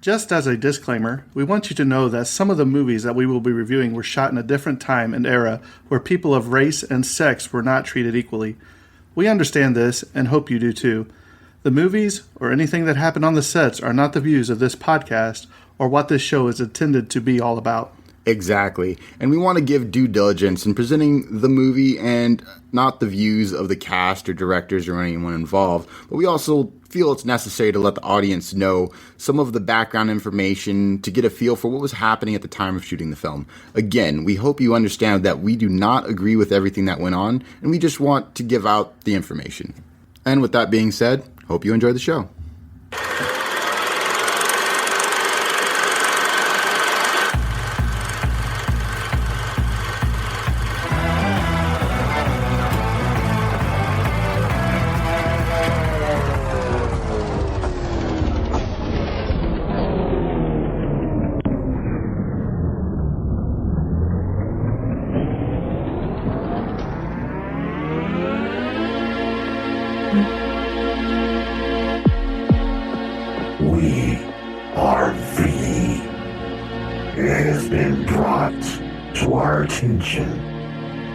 Just as a disclaimer, we want you to know that some of the movies that we will be reviewing were shot in a different time and era where people of race and sex were not treated equally. We understand this and hope you do too. The movies or anything that happened on the sets are not the views of this podcast or what this show is intended to be all about. Exactly. And we want to give due diligence in presenting the movie and not the views of the cast or directors or anyone involved. But we also feel it's necessary to let the audience know some of the background information to get a feel for what was happening at the time of shooting the film. Again, we hope you understand that we do not agree with everything that went on, and we just want to give out the information. And with that being said, hope you enjoy the show.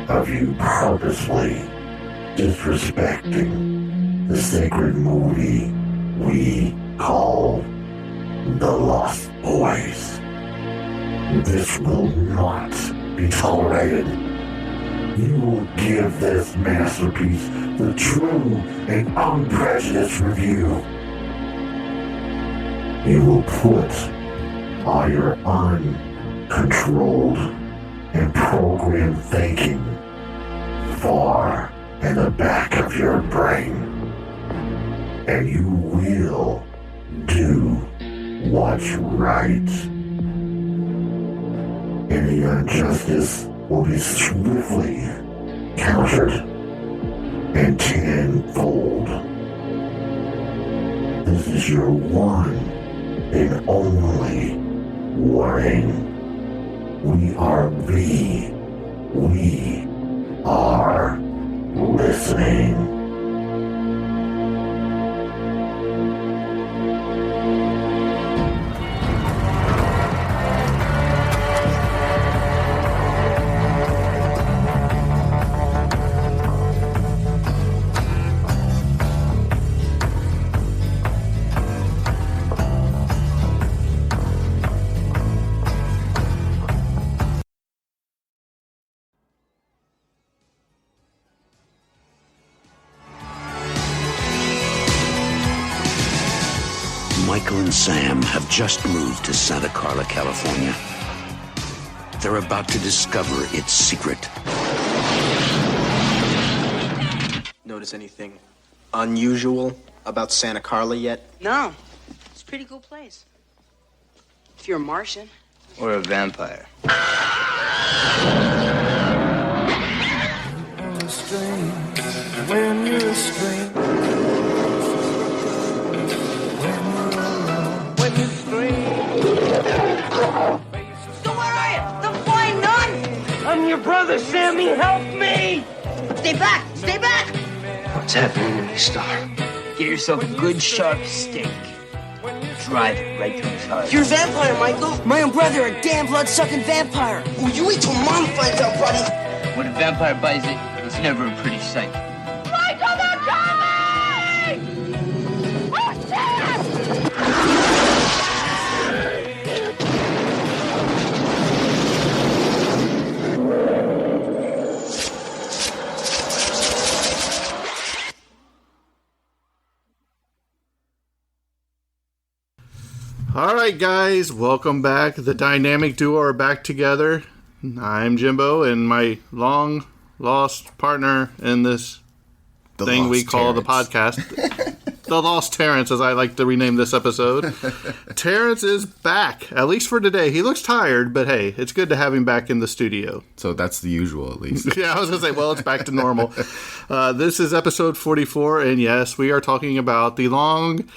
Of you purposely disrespecting the sacred movie we call The Lost Boys. This will not be tolerated. You will give this masterpiece the true and unprejudiced review. You will put all your uncontrolled and programmed thinking far in the back of your brain, and you will do what's right. Any injustice will be swiftly countered and tenfold. This is your one and only warning. We are listening. Michael and Sam have just moved to Santa Carla, California. They're about to discover its secret. Notice anything unusual about Santa Carla yet? No. It's a pretty cool place. If you're a Martian. Or a vampire. When you're a stranger. So where are you? The flying nun? I'm your brother, Sammy. Help me! Stay back! Stay back! What's happening when we start? Get yourself a good sharp steak. Drive it right to his heart. You're a vampire, Michael. My own brother, a damn blood-sucking vampire. Oh, you wait till Mom finds out, buddy. When a vampire buys it, it's never a pretty sight. Michael, they're coming! Oh, shit! All right, guys, welcome back. The dynamic duo are back together. I'm Jimbo, and my long-lost partner in this thing we call the podcast, the Lost Terrence, as I like to rename this episode. Terrence is back, at least for today. He looks tired, but hey, it's good to have him back in the studio. So that's the usual, at least. Yeah, I was going to say, well, it's back to normal. This is episode 44, and yes, we are talking about the long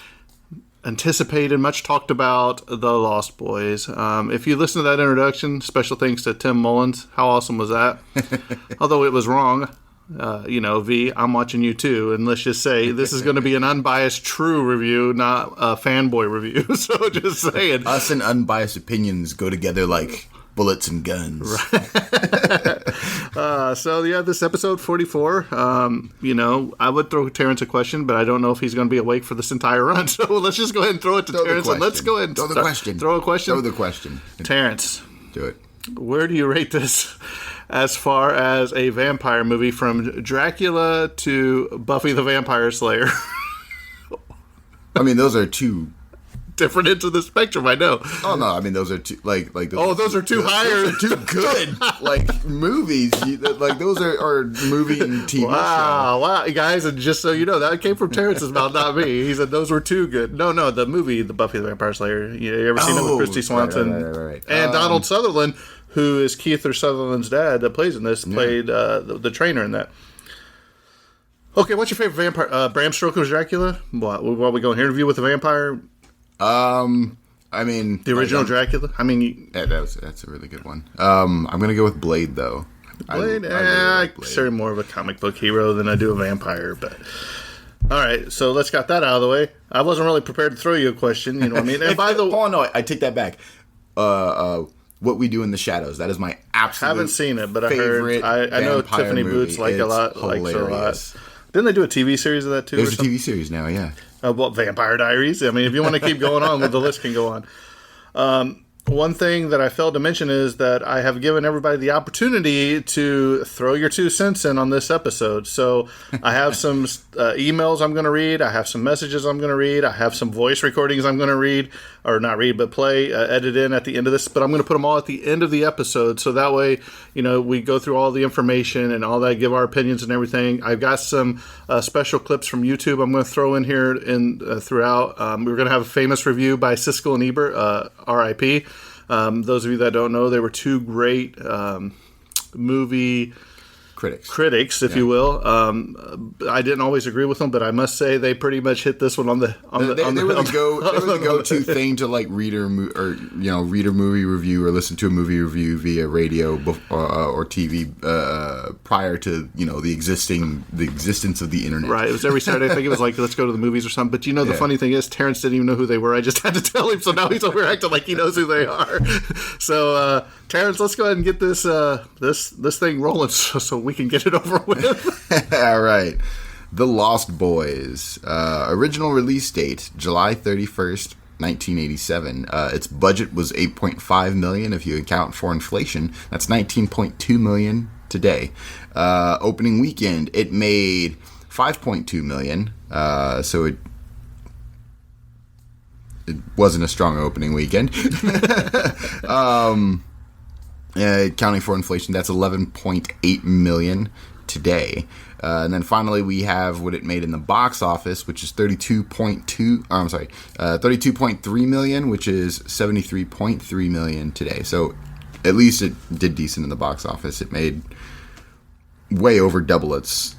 anticipated, much talked about, The Lost Boys. If you listen to that introduction, special thanks to Tim Mullins. How awesome was that? Although it was wrong. V, I'm watching you too. And let's just say this is going to be an unbiased, true review, not a fanboy review. So just saying. Us and unbiased opinions go together like bullets and guns. This episode 44. I would throw Terrence a question, but I don't know if he's going to be awake for this entire run. So let's just go ahead and throw it to Terrence. And let's go ahead and throw the question. Throw a question. Throw the question. Terrence, do it. Where do you rate this as far as a vampire movie from Dracula to Buffy the Vampire Slayer? I mean, those are two different ends of the spectrum, I know. Oh no, I mean those are two like those are two higher, those are two good movies. Those are movie and TV shows. Wow, guys, and just so you know, that came from Terrence's mouth, not me. He said those were two good. No, the movie, the Buffy the Vampire Slayer. You ever seen it with Christy Swanson right. And Donald Sutherland, who is Kiefer Sutherland's dad that plays in this, played the trainer in that. Okay, what's your favorite vampire? Bram Stoker's Dracula. What we going interview with a vampire? I mean, the original Dracula. I mean, that's a really good one. I'm gonna go with Blade though. Blade. I consider more of a comic book hero than I do a vampire. But all right, so let's got that out of the way. I wasn't really prepared to throw you a question. You know what I mean? And by the way, oh no, I take that back. What We Do in the Shadows. That is my absolute. Haven't seen it, but I heard. I know Tiffany Boots likes it a lot. Didn't they do a TV series of that too? There's a TV series now, yeah. Vampire Diaries. I mean, if you want to keep going on, the list can go on. One thing that I failed to mention is that I have given everybody the opportunity to throw your 2 cents in on this episode. So I have some emails I'm going to read. I have some messages I'm going to read. I have some voice recordings I'm going to read, or not read, but play, edit in at the end of this. But I'm going to put them all at the end of the episode. So that way, we go through all the information and all that, give our opinions and everything. I've got some special clips from YouTube I'm going to throw in here throughout. We're going to have a famous review by Siskel and Ebert, R.I.P. Those of you that don't know, they were two great movie critics, if you will. I didn't always agree with them, but I must say they pretty much hit this one on the go-to thing to like read a movie review or listen to a movie review via radio or TV prior to the existence of the internet. Right. It was every Saturday. I think it was like, let's go to the movies or something. But the funny thing is, Terrence didn't even know who they were. I just had to tell him, so now he's over acting like he knows who they are. So Terrence, let's go ahead and get this this thing rolling so we can get it over with. All right. The Lost Boys. Original release date, July 31st, 1987. Its budget was $8.5 million if you account for inflation. That's $19.2 million today. Opening weekend, it made $5.2 million. So it wasn't a strong opening weekend. Accounting for inflation, that's $11.8 million today. And then finally, we have what it made in the box office, which is $32.3 million, which is $73.3 million today. So at least it did decent in the box office. It made way over double its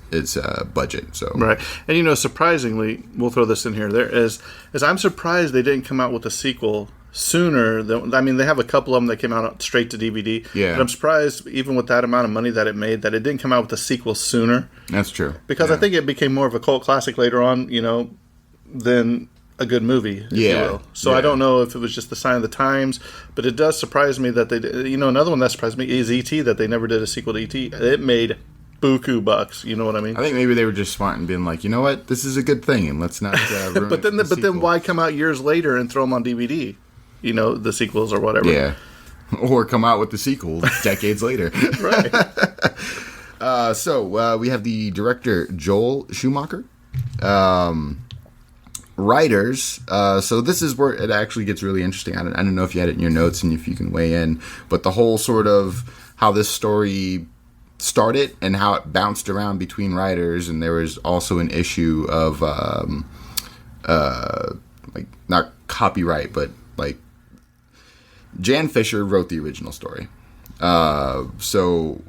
budget. So right, and surprisingly, we'll throw this in here. There is I'm surprised they didn't come out with a sequel sooner. They have a couple of them that came out straight to DVD. Yeah. But I'm surprised, even with that amount of money that it made, that it didn't come out with a sequel sooner. That's true. Because I think it became more of a cult classic later on, than a good movie, if you will. So I don't know if it was just the sign of the times, but it does surprise me that they did. Another one that surprised me is E.T., that they never did a sequel to E.T. It made buku bucks, you know what I mean? I think maybe they were just smart and being like, you know what, this is a good thing, and let's not ruin but then why come out years later and throw them on DVD? The sequels or whatever. Yeah. Or come out with the sequel decades later. Right. So we have the director, Joel Schumacher. Writers. So this is where it actually gets really interesting. I don't know if you had it in your notes and if you can weigh in, but the whole sort of how this story started and how it bounced around between writers, and there was also an issue of not copyright, but Jan Fisher wrote the original story. So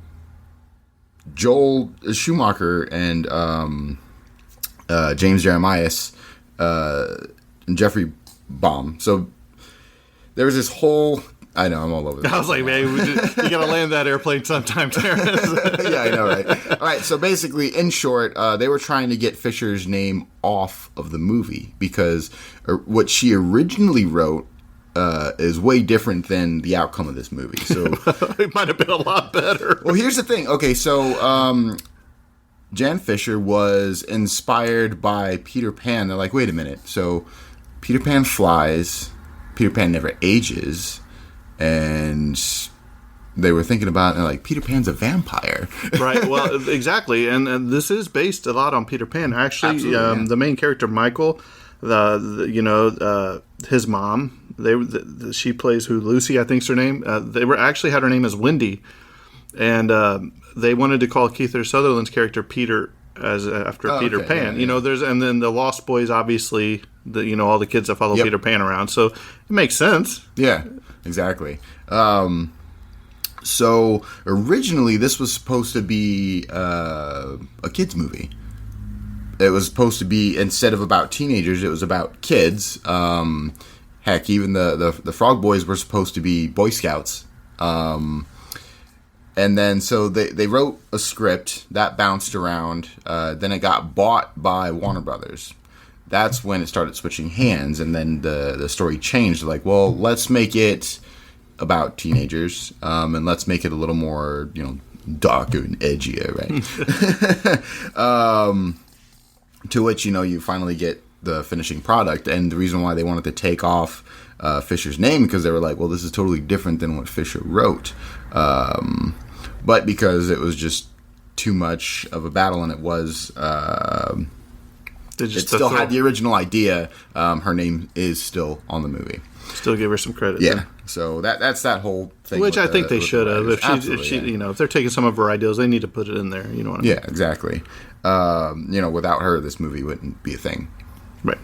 Joel Schumacher and James Jeremias and Jeffrey Baum. So there was this whole I know, I'm all over this. I was like, man, you got to land that airplane sometime, Terrence. Yeah, I know, right? All right, so basically, in short, they were trying to get Fisher's name off of the movie because what she originally wrote is way different than the outcome of this movie. So it might have been a lot better. Well, here's the thing. Okay, so Jan Fisher was inspired by Peter Pan. They're like, wait a minute. So Peter Pan flies, Peter Pan never ages, and they were thinking about it, and they're like, Peter Pan's a vampire. Right, well, exactly. And this is based a lot on Peter Pan. Actually, the main character, Michael, his mom, she plays Lucy, I think's her name. They were actually had her name as Wendy. And they wanted to call Kiefer Sutherland's character Peter after Peter Pan. Yeah. And then the Lost Boys, obviously, all the kids that follow Peter Pan around. So it makes sense. Yeah, exactly. So originally, this was supposed to be a kids movie. It was supposed to be, instead of about teenagers, it was about kids. Heck, even the Frog Boys were supposed to be Boy Scouts. And then, so they wrote a script that bounced around. Then it got bought by Warner Brothers. That's when it started switching hands, and then the story changed. Like, well, let's make it about teenagers, and let's make it a little more, darker and edgier, right? To which, you finally get the finishing product. And the reason why they wanted to take off Fisher's name, because they were like, well, this is totally different than what Fisher wrote. But because it was just too much of a battle, and it was... it still had the original idea. Her name is still on the movie. Still give her some credit. Yeah. So that's that whole thing. Which I think they should have. If she, if they're taking some of her ideas, they need to put it in there. You know what I mean? Yeah, exactly. Without her, this movie wouldn't be a thing. Right.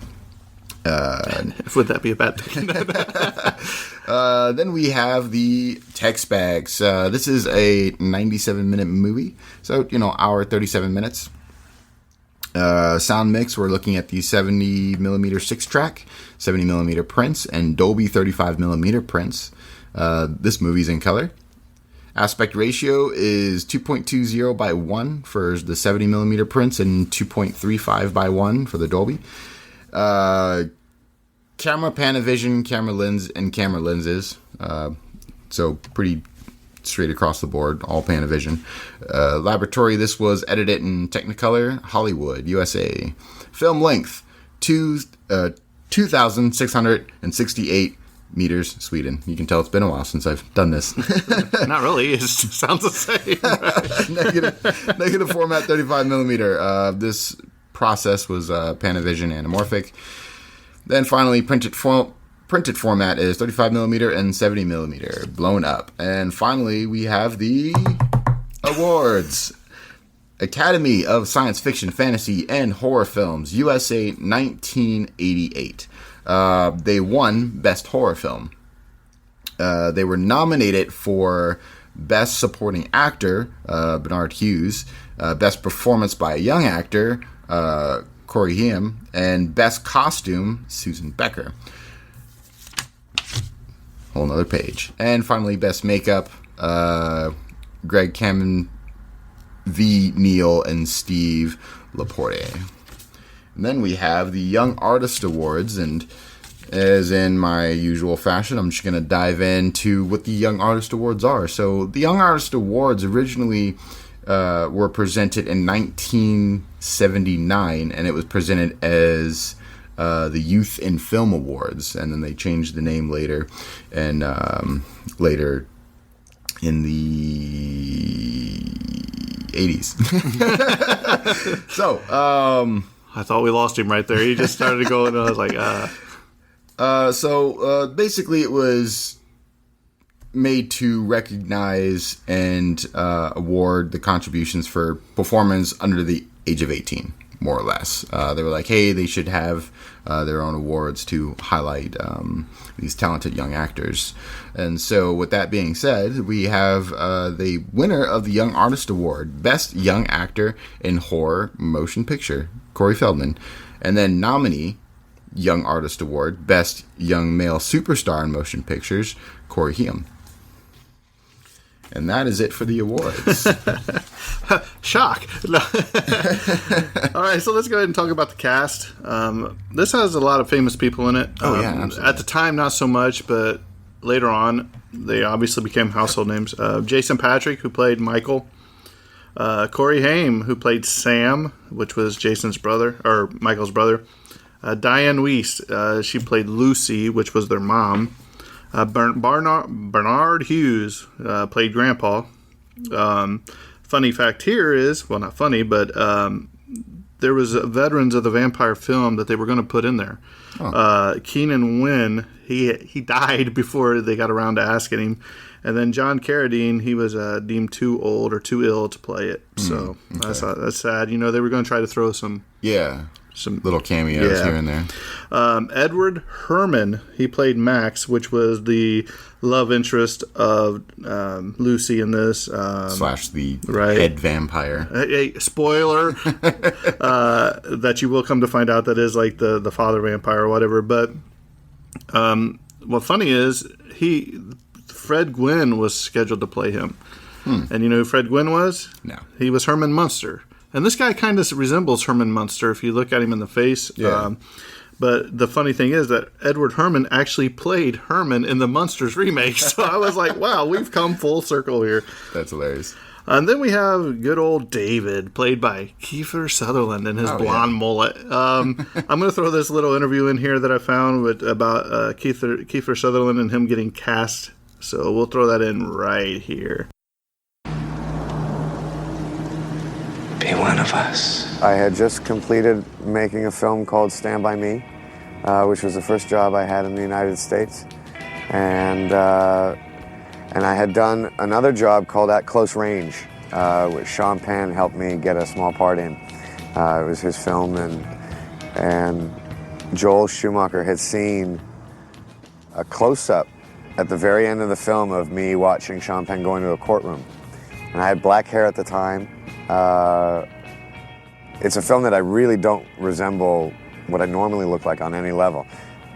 Would that be a bad thing? Then we have the text bags. This is a 97-minute movie. So, hour 37 minutes. Sound mix, we're looking at the 70mm 6-track, 70mm prints, and Dolby 35mm prints. This movie's in color. Aspect ratio is 2.20 by 1 for the 70mm prints and 2.35 by 1 for the Dolby. Camera, Panavision, camera lens, and camera lenses. So pretty straight across the board, all Panavision. Laboratory, this was edited in Technicolor, Hollywood, USA. Film length, 2,668 meters, Sweden. You can tell it's been a while since I've done this. Not really. It sounds the same. Negative format, 35mm. This process was Panavision anamorphic. Then finally, printed format is 35mm and 70mm, blown up. And finally, we have the awards. Academy of Science Fiction, Fantasy, and Horror Films, USA 1988. They won Best Horror Film. They were nominated for Best Supporting Actor, Bernard Hughes, Best Performance by a Young Actor, Corey Haim, and Best Costume, Susan Becker. Whole nother page. And finally, Best Makeup, Greg Cameron, V. Neal, and Steve Laporte. And then we have the Young Artist Awards, and as in my usual fashion, I'm just going to dive into what the Young Artist Awards are. So the Young Artist Awards originally were presented in 1979, and it was presented as the Youth in Film Awards, and then they changed the name later, and later in the 80s. So, I thought we lost him right there. He just started going, and I was like, So basically, it was made to recognize and award the contributions for performance under the age of 18, more or less. They were like, hey, they should have their own awards to highlight these talented young actors. And so with that being said, we have the winner of the Young Artist Award, Best Young Actor in Horror Motion Picture, Corey Feldman. And then nominee, Young Artist Award, Best Young Male Superstar in Motion Pictures, Corey Haim. And that is it for the awards. Shock. All right, so let's go ahead and talk about the cast. This has a lot of famous people in it. Oh, yeah, absolutely. At the time, not so much, but later on, they obviously became household names. Jason Patric, who played Michael. Corey Haim, who played Sam, which was Jason's brother, or Michael's brother. Diane Wiest, she played Lucy, which was their mom. Bernard Hughes played Grandpa. Funny fact here is, well, not funny, but there was veterans of the vampire film that they were going to put in there. Keenan Wynn, he died before they got around to asking him. And then John Carradine, he was deemed too old or too ill to play it. So that's sad. You know, they were going to try to throw some little cameos here and there. Edward Herrmann, he played Max, which was the love interest of Lucy in this. Slash the head vampire. Hey, spoiler, that you will come to find out that is like the father vampire or whatever. But what funny is, Fred Gwynn was scheduled to play him. And you know who Fred Gwynn was? No. He was Herman Munster. And this guy kind of resembles Herman Munster if you look at him in the face. Yeah. But the funny thing is that Edward Herrmann actually played Herman in the Munsters remake. So I was like, wow, we've come full circle here. That's hilarious. And then we have good old David, played by Kiefer Sutherland and his blonde mullet. I'm going to throw this little interview in here that I found about Kiefer Sutherland and him getting cast. So we'll throw that in right here. Be one of us. I had just completed making a film called Stand By Me, which was the first job I had in the United States. And I had done another job called At Close Range, which Sean Penn helped me get a small part in. It was his film, and Joel Schumacher had seen a close-up at the very end of the film of me watching Sean Penn go into a courtroom. And I had black hair at the time. It's a film that I really don't resemble what I normally look like on any level.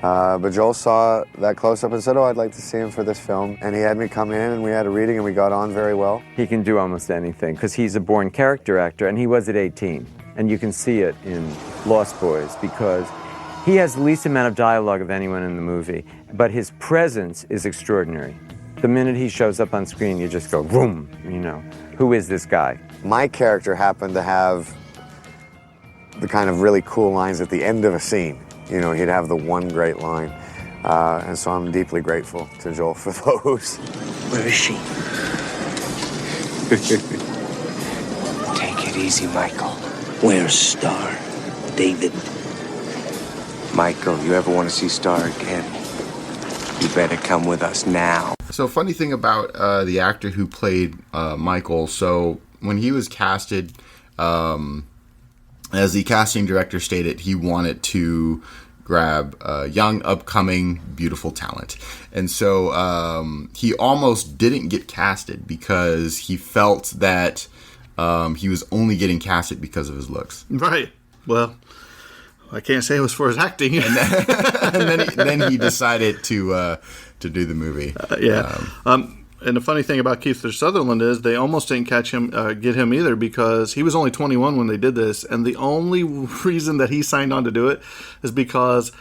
But Joel saw that close-up and said, I'd like to see him for this film. And he had me come in, and we had a reading, and we got on very well. He can do almost anything, because he's a born character actor, and he was at 18. And you can see it in Lost Boys, because he has the least amount of dialogue of anyone in the movie, but his presence is extraordinary. The minute he shows up on screen, you just go, boom, who is this guy? My character happened to have the kind of really cool lines at the end of a scene. He'd have the one great line. And so I'm deeply grateful to Joel for those. Where is she? Take it easy, Michael. Where's Star? David? Michael, you ever want to see Star again? You better come with us now. So, funny thing about the actor who played Michael, so when he was casted, as the casting director stated, he wanted to grab young, upcoming, beautiful talent. And so he almost didn't get casted because he felt that he was only getting casted because of his looks. Right. Well, I can't say it was for his acting. and then he decided to do the movie. And the funny thing about Kiefer Sutherland is they almost didn't get him either, because he was only 21 when they did this, and the only reason that he signed on to do it is because,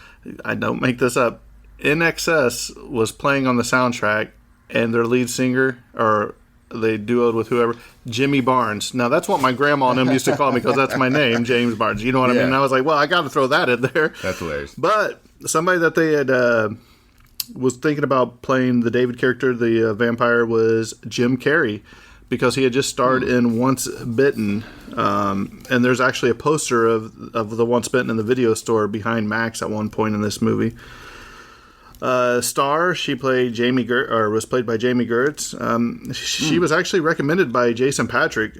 I don't make this up, INXS was playing on the soundtrack, and their lead singer, or they duoed with whoever, Jimmy Barnes. Now, that's what my grandma and them used to call me, because that's my name, James Barnes. You know what I mean? And I was like, well, I got to throw that in there. That's hilarious. But somebody that they had was thinking about playing the David character, the vampire, was Jim Carrey, because he had just starred in Once Bitten. And there's actually a poster of the Once Bitten in the video store behind Max at one point in this movie. Star, she played was played by Jamie Gertz. She was actually recommended by Jason Patric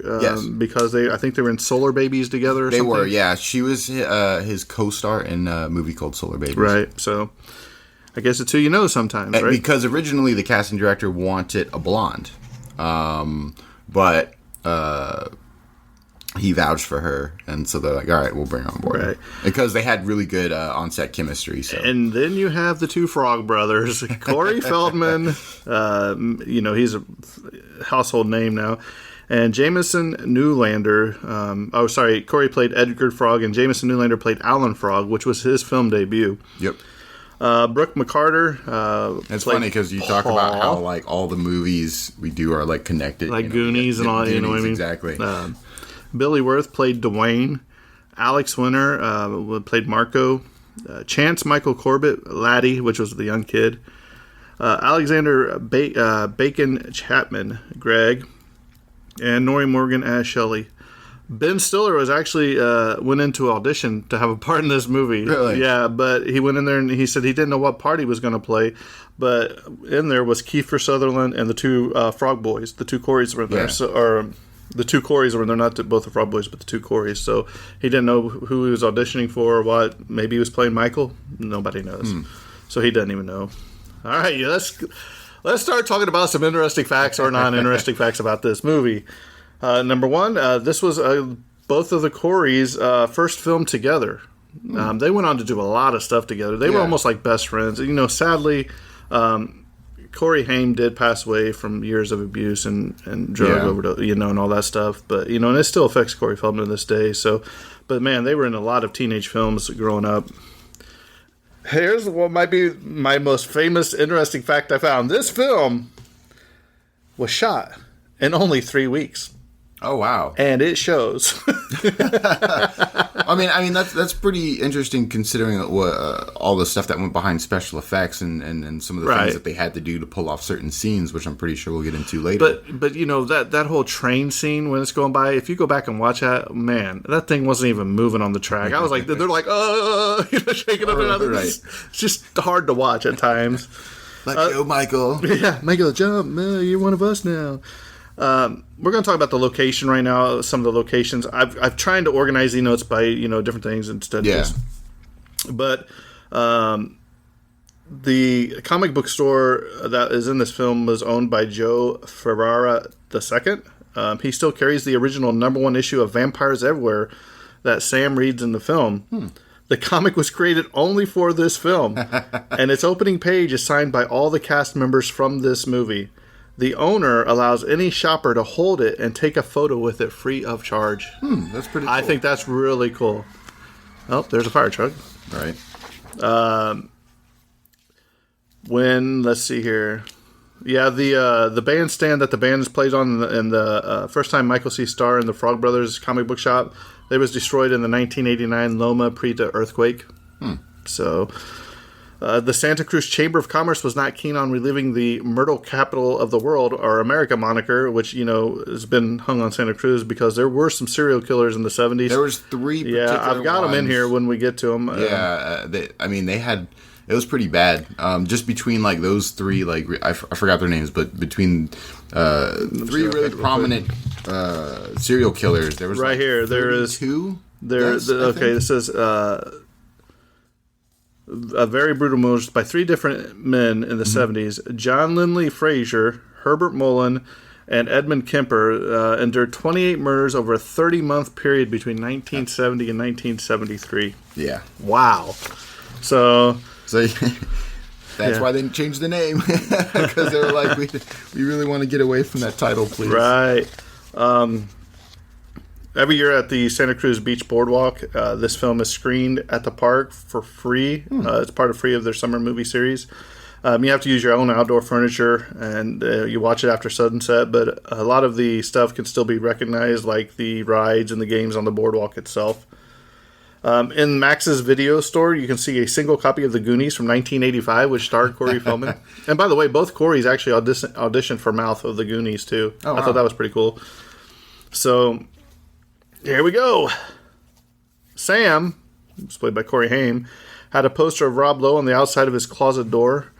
because I think they were in Solar Babies together or something. They were, yeah. She was his co-star in a movie called Solar Babies. Right, so I guess it's who you know sometimes, right? Because originally the casting director wanted a blonde. But he vouched for her, and so they're like, all right, we'll bring her on board. Right. Because they had really good on-set chemistry. So. And then you have the two Frog brothers, Corey Feldman, he's a household name now, and Jameson Newlander. Corey played Edgar Frog, and Jameson Newlander played Alan Frog, which was his film debut. Yep. Brooke McCarter. It's funny because you talk about how like all the movies we do are like connected, like Goonies and all. You know what I mean? Exactly. Billy Wirth played Dwayne. Alex Winter played Marco. Chance Michael Corbett, Laddie, which was the young kid. Alexander Bacon Chapman, Greg. And Nori Morgan as Shelley. Ben Stiller was actually went into audition to have a part in this movie. Really? Yeah, but he went in there and he said he didn't know what part he was going to play. But in there was Kiefer Sutherland and the two Frog Boys. The two Coreys were there. Yeah. The two Coreys were there, not both the Frog Boys, but the two Coreys. So he didn't know who he was auditioning for or what. Maybe he was playing Michael. Nobody knows. So he doesn't even know. All right, let's start talking about some interesting facts or non-interesting facts about this movie. Number one, this was both of the Coreys' first film together. They went on to do a lot of stuff together. They were almost like best friends. Sadly, Corey Haim did pass away from years of abuse and drug overdose, and all that stuff. But, and it still affects Corey Feldman to this day. So, but man, they were in a lot of teenage films growing up. Here's what might be my most famous, interesting fact I found. This film was shot in only 3 weeks. Oh wow! And it shows. I mean that's pretty interesting considering all the stuff that went behind special effects and some of the things that they had to do to pull off certain scenes, which I'm pretty sure we'll get into later. But that whole train scene when it's going by, if you go back and watch that, man, that thing wasn't even moving on the track. I was like, they're like, shaking up and down. Right. It's just hard to watch at times. Let go, Michael. Yeah, Michael, jump! You're one of us now. We're going to talk about the location right now. Some of the locations I've tried to organize the notes by different things instead of this. But the comic book store that is in this film was owned by Joe Ferrara II. He still carries the original #1 issue of Vampires Everywhere that Sam reads in the film. The comic was created only for this film, and its opening page is signed by all the cast members from this movie. The owner allows any shopper to hold it and take a photo with it free of charge. That's pretty cool. I think that's really cool. Oh, there's a fire truck. All right. Let's see here. Yeah, the bandstand that the band plays on in the first time Michael C. Starr in the Frog Brothers comic book shop, they was destroyed in the 1989 Loma Prieta earthquake. So... the Santa Cruz Chamber of Commerce was not keen on reliving the Myrtle capital of the world, or America moniker, which, has been hung on Santa Cruz because there were some serial killers in the 70s. There was 3 particular I've got them in here when we get to them. They had... It was pretty bad. Just between, like, those 3, like... I forgot their names, but between 3 really prominent serial killers, there was... Right here, there is... 2? This is... a very brutal murder by 3 different men in the 70s. John Lindley Frazier, Herbert Mullen, and Edmund Kemper endured 28 murders over a 30-month period between 1970 and 1973. Yeah. Wow. So that's why they didn't change the name. Because they were like, we really want to get away from that title, please. Right. Every year at the Santa Cruz Beach Boardwalk, this film is screened at the park for free. It's part of free of their summer movie series. You have to use your own outdoor furniture, and you watch it after sunset, but a lot of the stuff can still be recognized, like the rides and the games on the boardwalk itself. In Max's video store, you can see a single copy of The Goonies from 1985, which starred Corey Feldman. And by the way, both Coreys actually auditioned for Mouth of the Goonies, too. Oh, wow. I thought that was pretty cool. So... here we go. Sam, who's played by Corey Haim, had a poster of Rob Lowe on the outside of his closet door.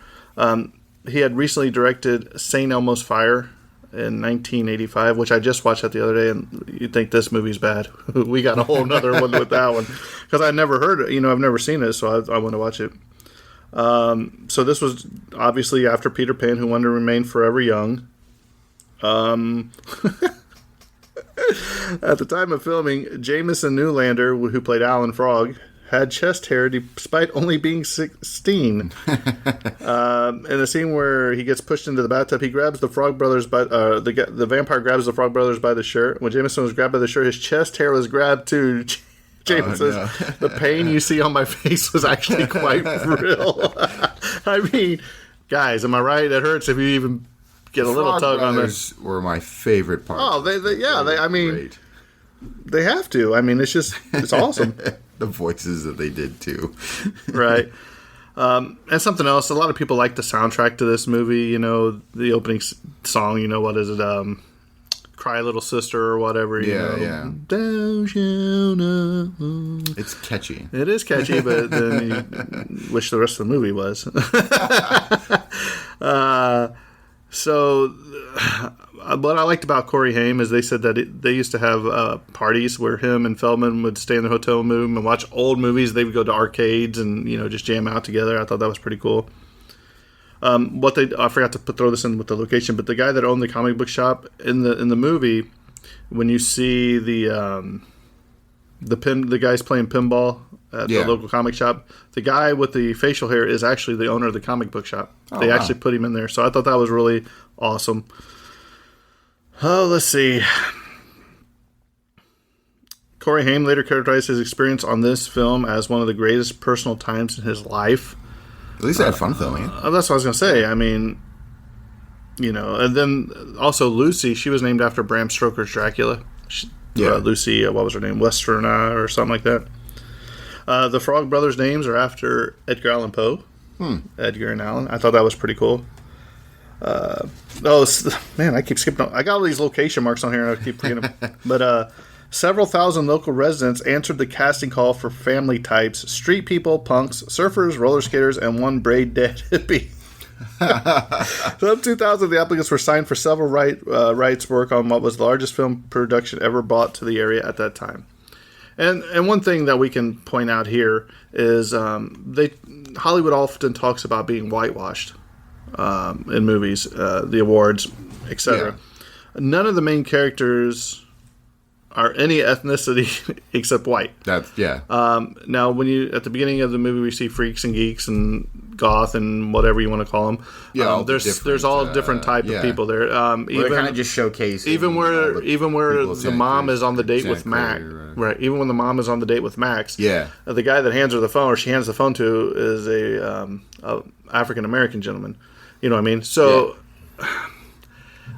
He had recently directed St. Elmo's Fire in 1985, which I just watched that the other day, and you'd think this movie's bad. We got a whole nother one with that one. Because I never heard it. I've never seen it, so I want to watch it. So this was obviously after Peter Pan, who wanted to remain forever young. At the time of filming, Jameson Newlander, who played Alan Frog, had chest hair despite only being 16. In a scene where he gets pushed into the bathtub, he grabs the Frog Brothers by the vampire grabs the Frog Brothers by the shirt. When Jameson was grabbed by the shirt, his chest hair was grabbed too. Jameson says, the pain you see on my face was actually quite real. I mean, guys, am I right? It hurts if you even get a little tug on this. Were my favorite part. Oh, I mean, great. They have to. I mean, it's awesome. The voices that they did too. Right. And something else, a lot of people like the soundtrack to this movie, you know, the opening song, you know, what is it? Cry Little Sister or whatever. You know. Yeah. It's catchy. It is catchy, but then you wish the rest of the movie was. So what I liked about Corey Haim is they said that they used to have parties where him and Feldman would stay in the hotel room and watch old movies. They would go to arcades and, you know, just jam out together. I thought that was pretty cool. I forgot to throw this in with the location, but the guy that owned the comic book shop in the movie, when you see the guys playing pinball at the local comic shop, the guy with the facial hair is actually the owner of the comic book shop. They actually put him in there, so I thought that was really awesome. Oh, let's see. Corey Haim later characterized his experience on this film as one of the greatest personal times in his life. At least I had fun filming it. That's what I was going to say. I mean, you know, and then also Lucy, she was named after Bram Stoker's Dracula. Lucy, what was her name? Westerna or something like that. The Frog Brothers' names are after Edgar Allan Poe. Edgar and Allan. I thought that was pretty cool. Man, I keep skipping. I got all these location marks on here, and I keep forgetting them. But several thousand local residents answered the casting call for family types: street people, punks, surfers, roller skaters, and one braid-dead hippie. So in 2000, the applicants were signed for several rights work on what was the largest film production ever brought to the area at that time. And one thing that we can point out here is Hollywood often talks about being whitewashed in movies, the awards, etc. Yeah. None of the main characters are any ethnicity except white. Now, when you at the beginning of the movie, we see freaks and geeks and goth and whatever you want to call them. There's all different type of people there. Even kind of just showcase even where the mom is on the date with Max. Right. Even when the mom is on the date with Max. The guy that hands her the phone, or she hands the phone to, is a African American gentleman. You know what I mean? So.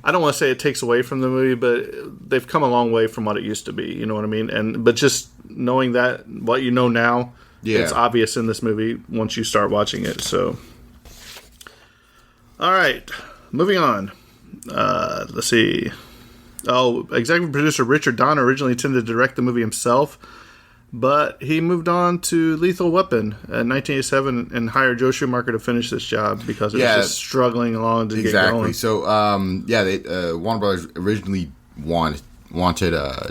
I don't want to say it takes away from the movie, but they've come a long way from what it used to be. You know what I mean? But just knowing that, what you know now, it's obvious in this movie once you start watching it. So, all right, moving on. Let's see. Executive producer Richard Donner originally intended to direct the movie himself, but he moved on to Lethal Weapon in 1987 and hired Joe Schumacher to finish this job because it was just struggling along to get going. So, Warner Brothers originally wanted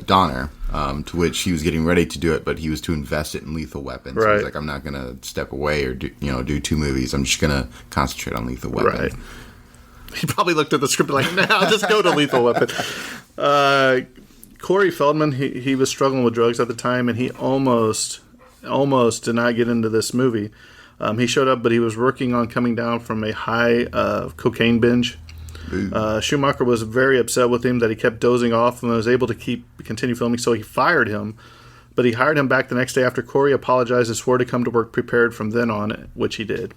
Donner, to which he was getting ready to do it, but he was too invested in Lethal Weapon. So he's like, I'm not going to step away or do two movies. I'm just going to concentrate on Lethal Weapon. Right. He probably looked at the script like, nah, I'll just go to Lethal Weapon. Corey Feldman, he was struggling with drugs at the time, and he almost did not get into this movie. He showed up, but he was working on coming down from a high cocaine binge. Schumacher was very upset with him that he kept dozing off and was able to continue filming, so he fired him. But he hired him back the next day after Corey apologized and swore to come to work prepared from then on, which he did.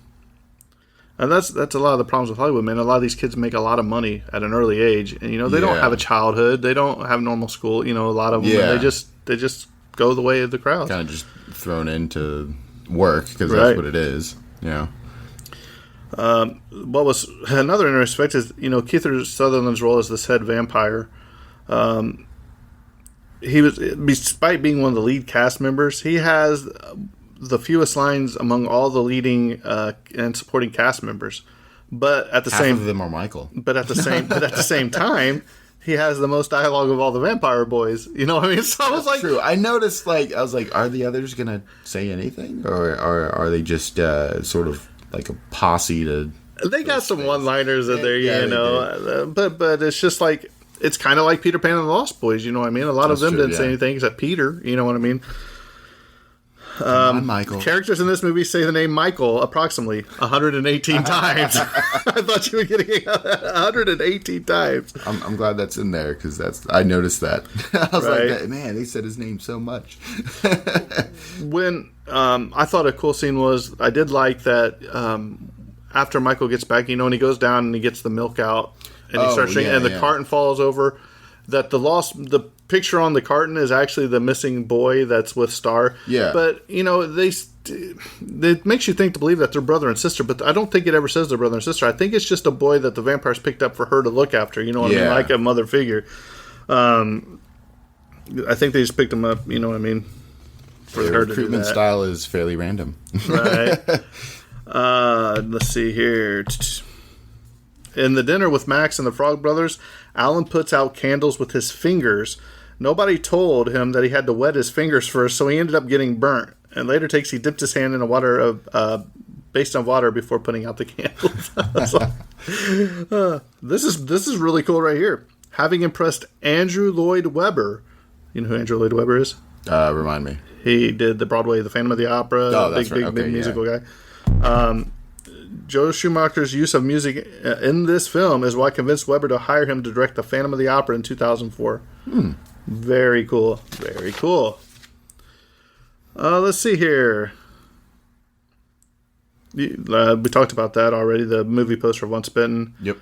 And that's a lot of the problems with Hollywood, man. A lot of these kids make a lot of money at an early age, and they don't have a childhood, they don't have normal school. A lot of them, they just go the way of the crowd. Kind of just thrown into work because that's what it is. Yeah. What was another interesting aspect is Kiefer Sutherland's role as this head vampire. He was, despite being one of the lead cast members, he has the fewest lines among all the leading and supporting cast members, but at the half of them are Michael. But at the same time, he has the most dialogue of all the vampire boys. You know what I mean? So I was like, true. I noticed, are the others gonna say anything, or are they just sort of like a posse to? They got some one-liners in there, but it's just like it's kind of like Peter Pan and the Lost Boys, you know what I mean? A lot of them didn't say anything except Peter, you know what I mean? Michael. Characters in this movie say the name Michael approximately 118 times. I thought you were getting 118 times. I'm glad that's in there because I noticed that. I was like, man, they said his name so much. When I thought a cool scene was, I did like that after Michael gets back, and he goes down and he gets the milk out and he starts drinking, and the carton falls over. That the picture on the carton is actually the missing boy that's with Star. Yeah. But, it makes you think to believe that they're brother and sister, but I don't think it ever says they're brother and sister. I think it's just a boy that the vampires picked up for her to look after, you know what I mean? Like a mother figure. I think they just picked him up, you know what I mean? For Their her to do recruitment that. style is fairly random. Right. Let's see here. In the dinner with Max and the Frog Brothers, Alan puts out candles with his fingers. Nobody told him that he had to wet his fingers first, so he ended up getting burnt. And later he dipped his hand in a water based on water before putting out the candles. This is really cool right here. Having impressed Andrew Lloyd Webber, you know who Andrew Lloyd Webber is? Remind me. He did the Broadway The Phantom of the Opera. Big musical guy. Joe Schumacher's use of music in this film is what convinced Weber to hire him to direct The Phantom of the Opera in 2004. Very cool. Very cool. Let's see here. We talked about that already, the movie poster Once Bitten. Yep.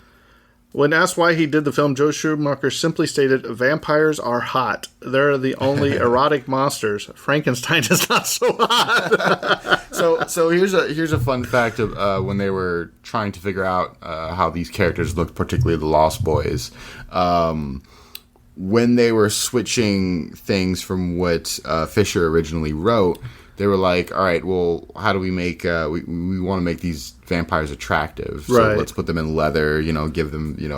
When asked why he did the film, Joe Schumacher simply stated, "Vampires are hot. They're the only erotic monsters. Frankenstein is not so hot." So here's a fun fact of when they were trying to figure out how these characters looked, particularly the Lost Boys. When they were switching things from what Fisher originally wrote, they were like, all right, well, how do we make we want to make these vampires attractive, so let's put them in leather, give them good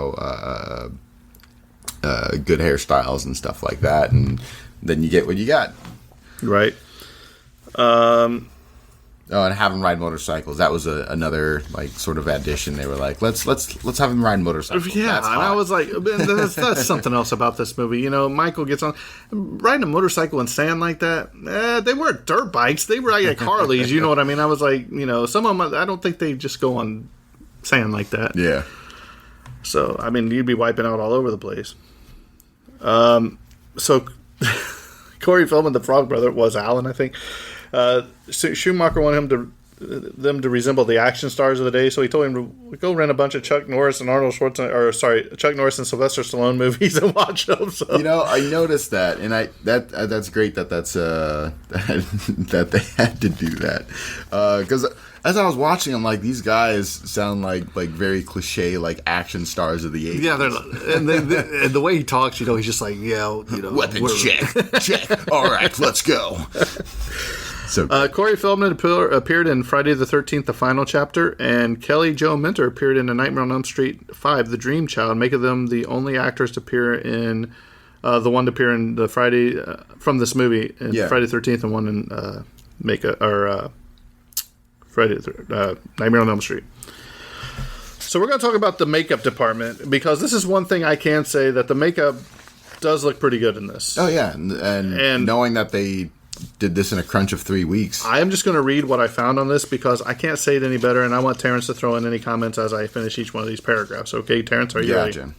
hairstyles and stuff like that, and then you get what you got, right? And have them ride motorcycles. That was another sort of addition. They were like, let's have them ride motorcycles. Yeah, and I was like, that's something else about this movie. Michael gets on riding a motorcycle in sand like that. They weren't dirt bikes. They were like Harleys. You know what I mean? I was like, some of them. I don't think they just go on sand like that. Yeah. So I mean, you'd be wiping out all over the place. So Corey Feldman, the Frog Brother, was Alan, I think. Schumacher wanted them to resemble the action stars of the day, so he told him to go rent a bunch of Chuck Norris and Chuck Norris and Sylvester Stallone movies and watch them. So. I noticed that, and that's great that that they had to do that, because as I was watching, I'm like, these guys sound like very cliche action stars of the 80s. Yeah, and the way he talks, he's just like, weapons check. All right, let's go. So Corey Feldman appeared in Friday the 13th, the final chapter, and Kelly Jo Minter appeared in A Nightmare on Elm Street 5, The Dream Child, making them the only actors to appear in the Friday from this movie in Friday the 13th, and one in Nightmare on Elm Street. So we're going to talk about the makeup department, because this is one thing I can say, that the makeup does look pretty good in this. Oh yeah, and knowing that they did this in a crunch of 3 weeks. I am just going to read what I found on this, because I can't say it any better, and I want Terrence to throw in any comments as I finish each one of these paragraphs. Okay, Terrence, are you ready? Jim.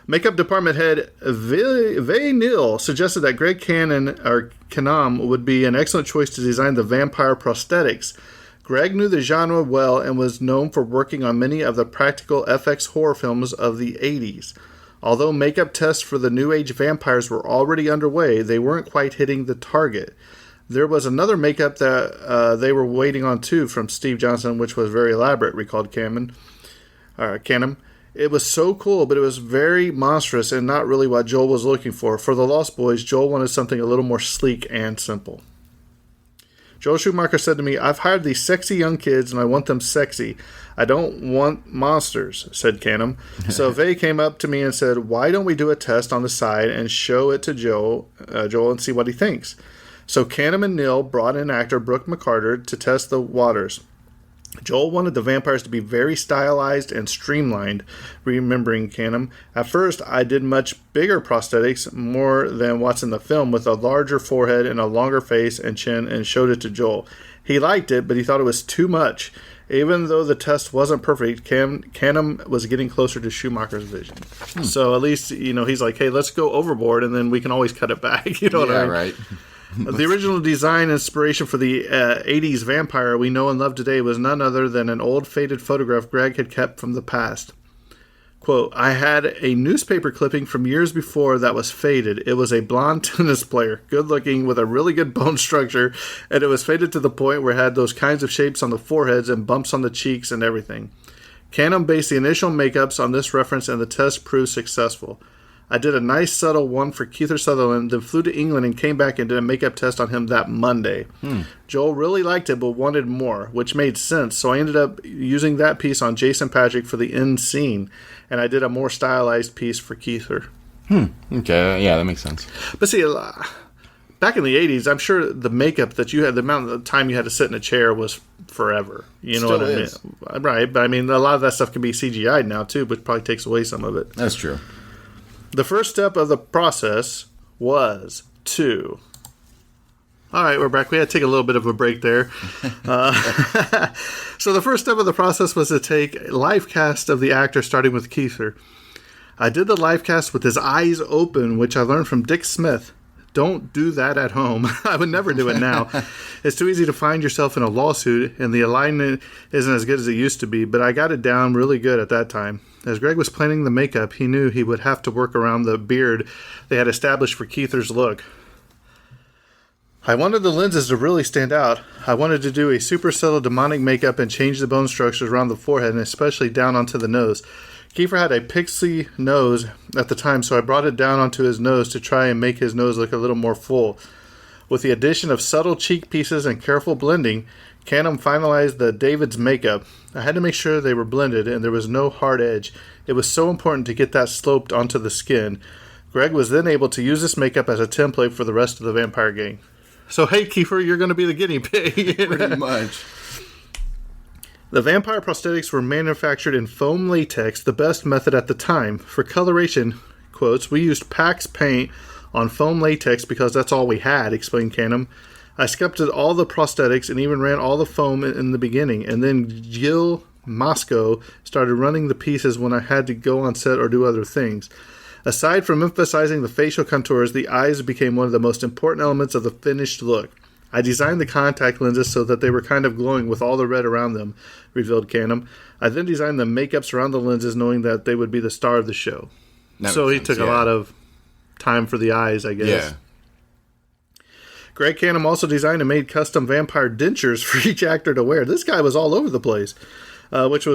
Makeup department head Vay Neal suggested that Greg Canham would be an excellent choice to design the vampire prosthetics. Greg knew the genre well and was known for working on many of the practical FX horror films of the 80s. Although makeup tests for the New Age vampires were already underway, they weren't quite hitting the target. There was another makeup that they were waiting on too from Steve Johnson, which was very elaborate, recalled Canham. It was so cool, but it was very monstrous and not really what Joel was looking for. For the Lost Boys, Joel wanted something a little more sleek and simple. Joel Schumacher said to me, "I've hired these sexy young kids and I want them sexy. I don't want monsters," said Canham. So Vay came up to me and said, "Why don't we do a test on the side and show it to Joel and see what he thinks?" So Canham and Neal brought in actor Brooke McCarter to test the waters. Joel wanted the vampires to be very stylized and streamlined, remembering Canham. At first, I did much bigger prosthetics, more than what's in the film, with a larger forehead and a longer face and chin, and showed it to Joel. He liked it, but he thought it was too much. Even though the test wasn't perfect, Canham was getting closer to Schumacher's vision. So at least, he's like, hey, let's go overboard, and then we can always cut it back. You know what I mean? Right. The original design inspiration for the 80s vampire we know and love today was none other than an old faded photograph Greg had kept from the past. Quote, I had a newspaper clipping from years before that was faded. It was a blonde tennis player, good looking, with a really good bone structure, and it was faded to the point where it had those kinds of shapes on the foreheads and bumps on the cheeks and everything. Canham based the initial makeups on this reference, and the test proved successful. I did a nice subtle one for Kiefer Sutherland, then flew to England and came back and did a makeup test on him that Monday. Joel really liked it but wanted more, which made sense, so I ended up using that piece on Jason Patric for the end scene, and I did a more stylized piece for Kiefer. Okay, yeah, that makes sense. But see, back in the 80s, I'm sure the makeup that you had, the amount of time you had to sit in a chair was forever. You know what I mean? Right, but I mean, a lot of that stuff can be CGI'd now too, which probably takes away some of it. That's true. The first step of the process was to... All right, we're back. We had to take a little bit of a break there. So the first step of the process was to take a live cast of the actor, starting with Kiefer. I did the live cast with his eyes open, which I learned from Dick Smith. Don't do that at home. I would never do it now. It's too easy to find yourself in a lawsuit, and the alignment isn't as good as it used to be, but I got it down really good at that time. As Greg was planning the makeup, he knew he would have to work around the beard they had established for Kiefer's look. I wanted the lenses to really stand out. I wanted to do a super subtle demonic makeup and change the bone structures around the forehead, and especially down onto the nose. Kiefer had a pixie nose at the time, so I brought it down onto his nose to try and make his nose look a little more full. With the addition of subtle cheek pieces and careful blending, Canham finalized the David's makeup. I had to make sure they were blended and there was no hard edge. It was so important to get that sloped onto the skin. Greg was then able to use this makeup as a template for the rest of the vampire gang. So, hey, Kiefer, you're going to be the guinea pig. Pretty much. The vampire prosthetics were manufactured in foam latex, the best method at the time. For coloration, quotes, we used Pax paint on foam latex because that's all we had, explained Canham. I sculpted all the prosthetics and even ran all the foam in the beginning, and then Gil Moscow started running the pieces when I had to go on set or do other things. Aside from emphasizing the facial contours, the eyes became one of the most important elements of the finished look. I designed the contact lenses so that they were kind of glowing with all the red around them, revealed Canham. I then designed the makeups around the lenses knowing that they would be the star of the show. So he took a lot of time for the eyes, I guess. Yeah. Greg Canham also designed and made custom vampire dentures for each actor to wear. This guy was all over the place, which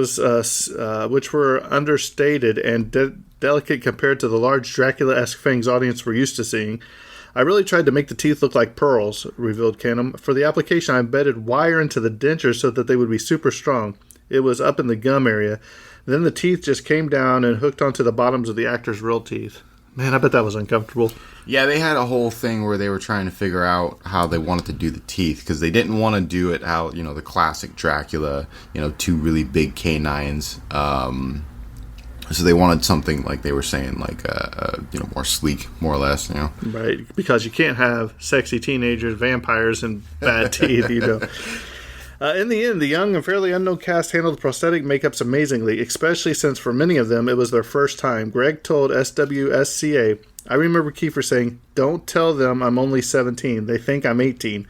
were understated and delicate compared to the large Dracula-esque fangs audience were used to seeing. I really tried to make the teeth look like pearls, revealed Canham. For the application, I embedded wire into the dentures so that they would be super strong. It was up in the gum area. Then the teeth just came down and hooked onto the bottoms of the actor's real teeth. Man, I bet that was uncomfortable. Yeah, they had a whole thing where they were trying to figure out how they wanted to do the teeth, because they didn't want to do it how, the classic Dracula, two really big canines. So they wanted something, like they were saying, like, more sleek, more or less, Right, because you can't have sexy teenagers, vampires, and bad teeth, In the end, the young and fairly unknown cast handled the prosthetic makeups amazingly, especially since for many of them it was their first time. Greg told SWSCA, I remember Kiefer saying, don't tell them I'm only 17. They think I'm 18.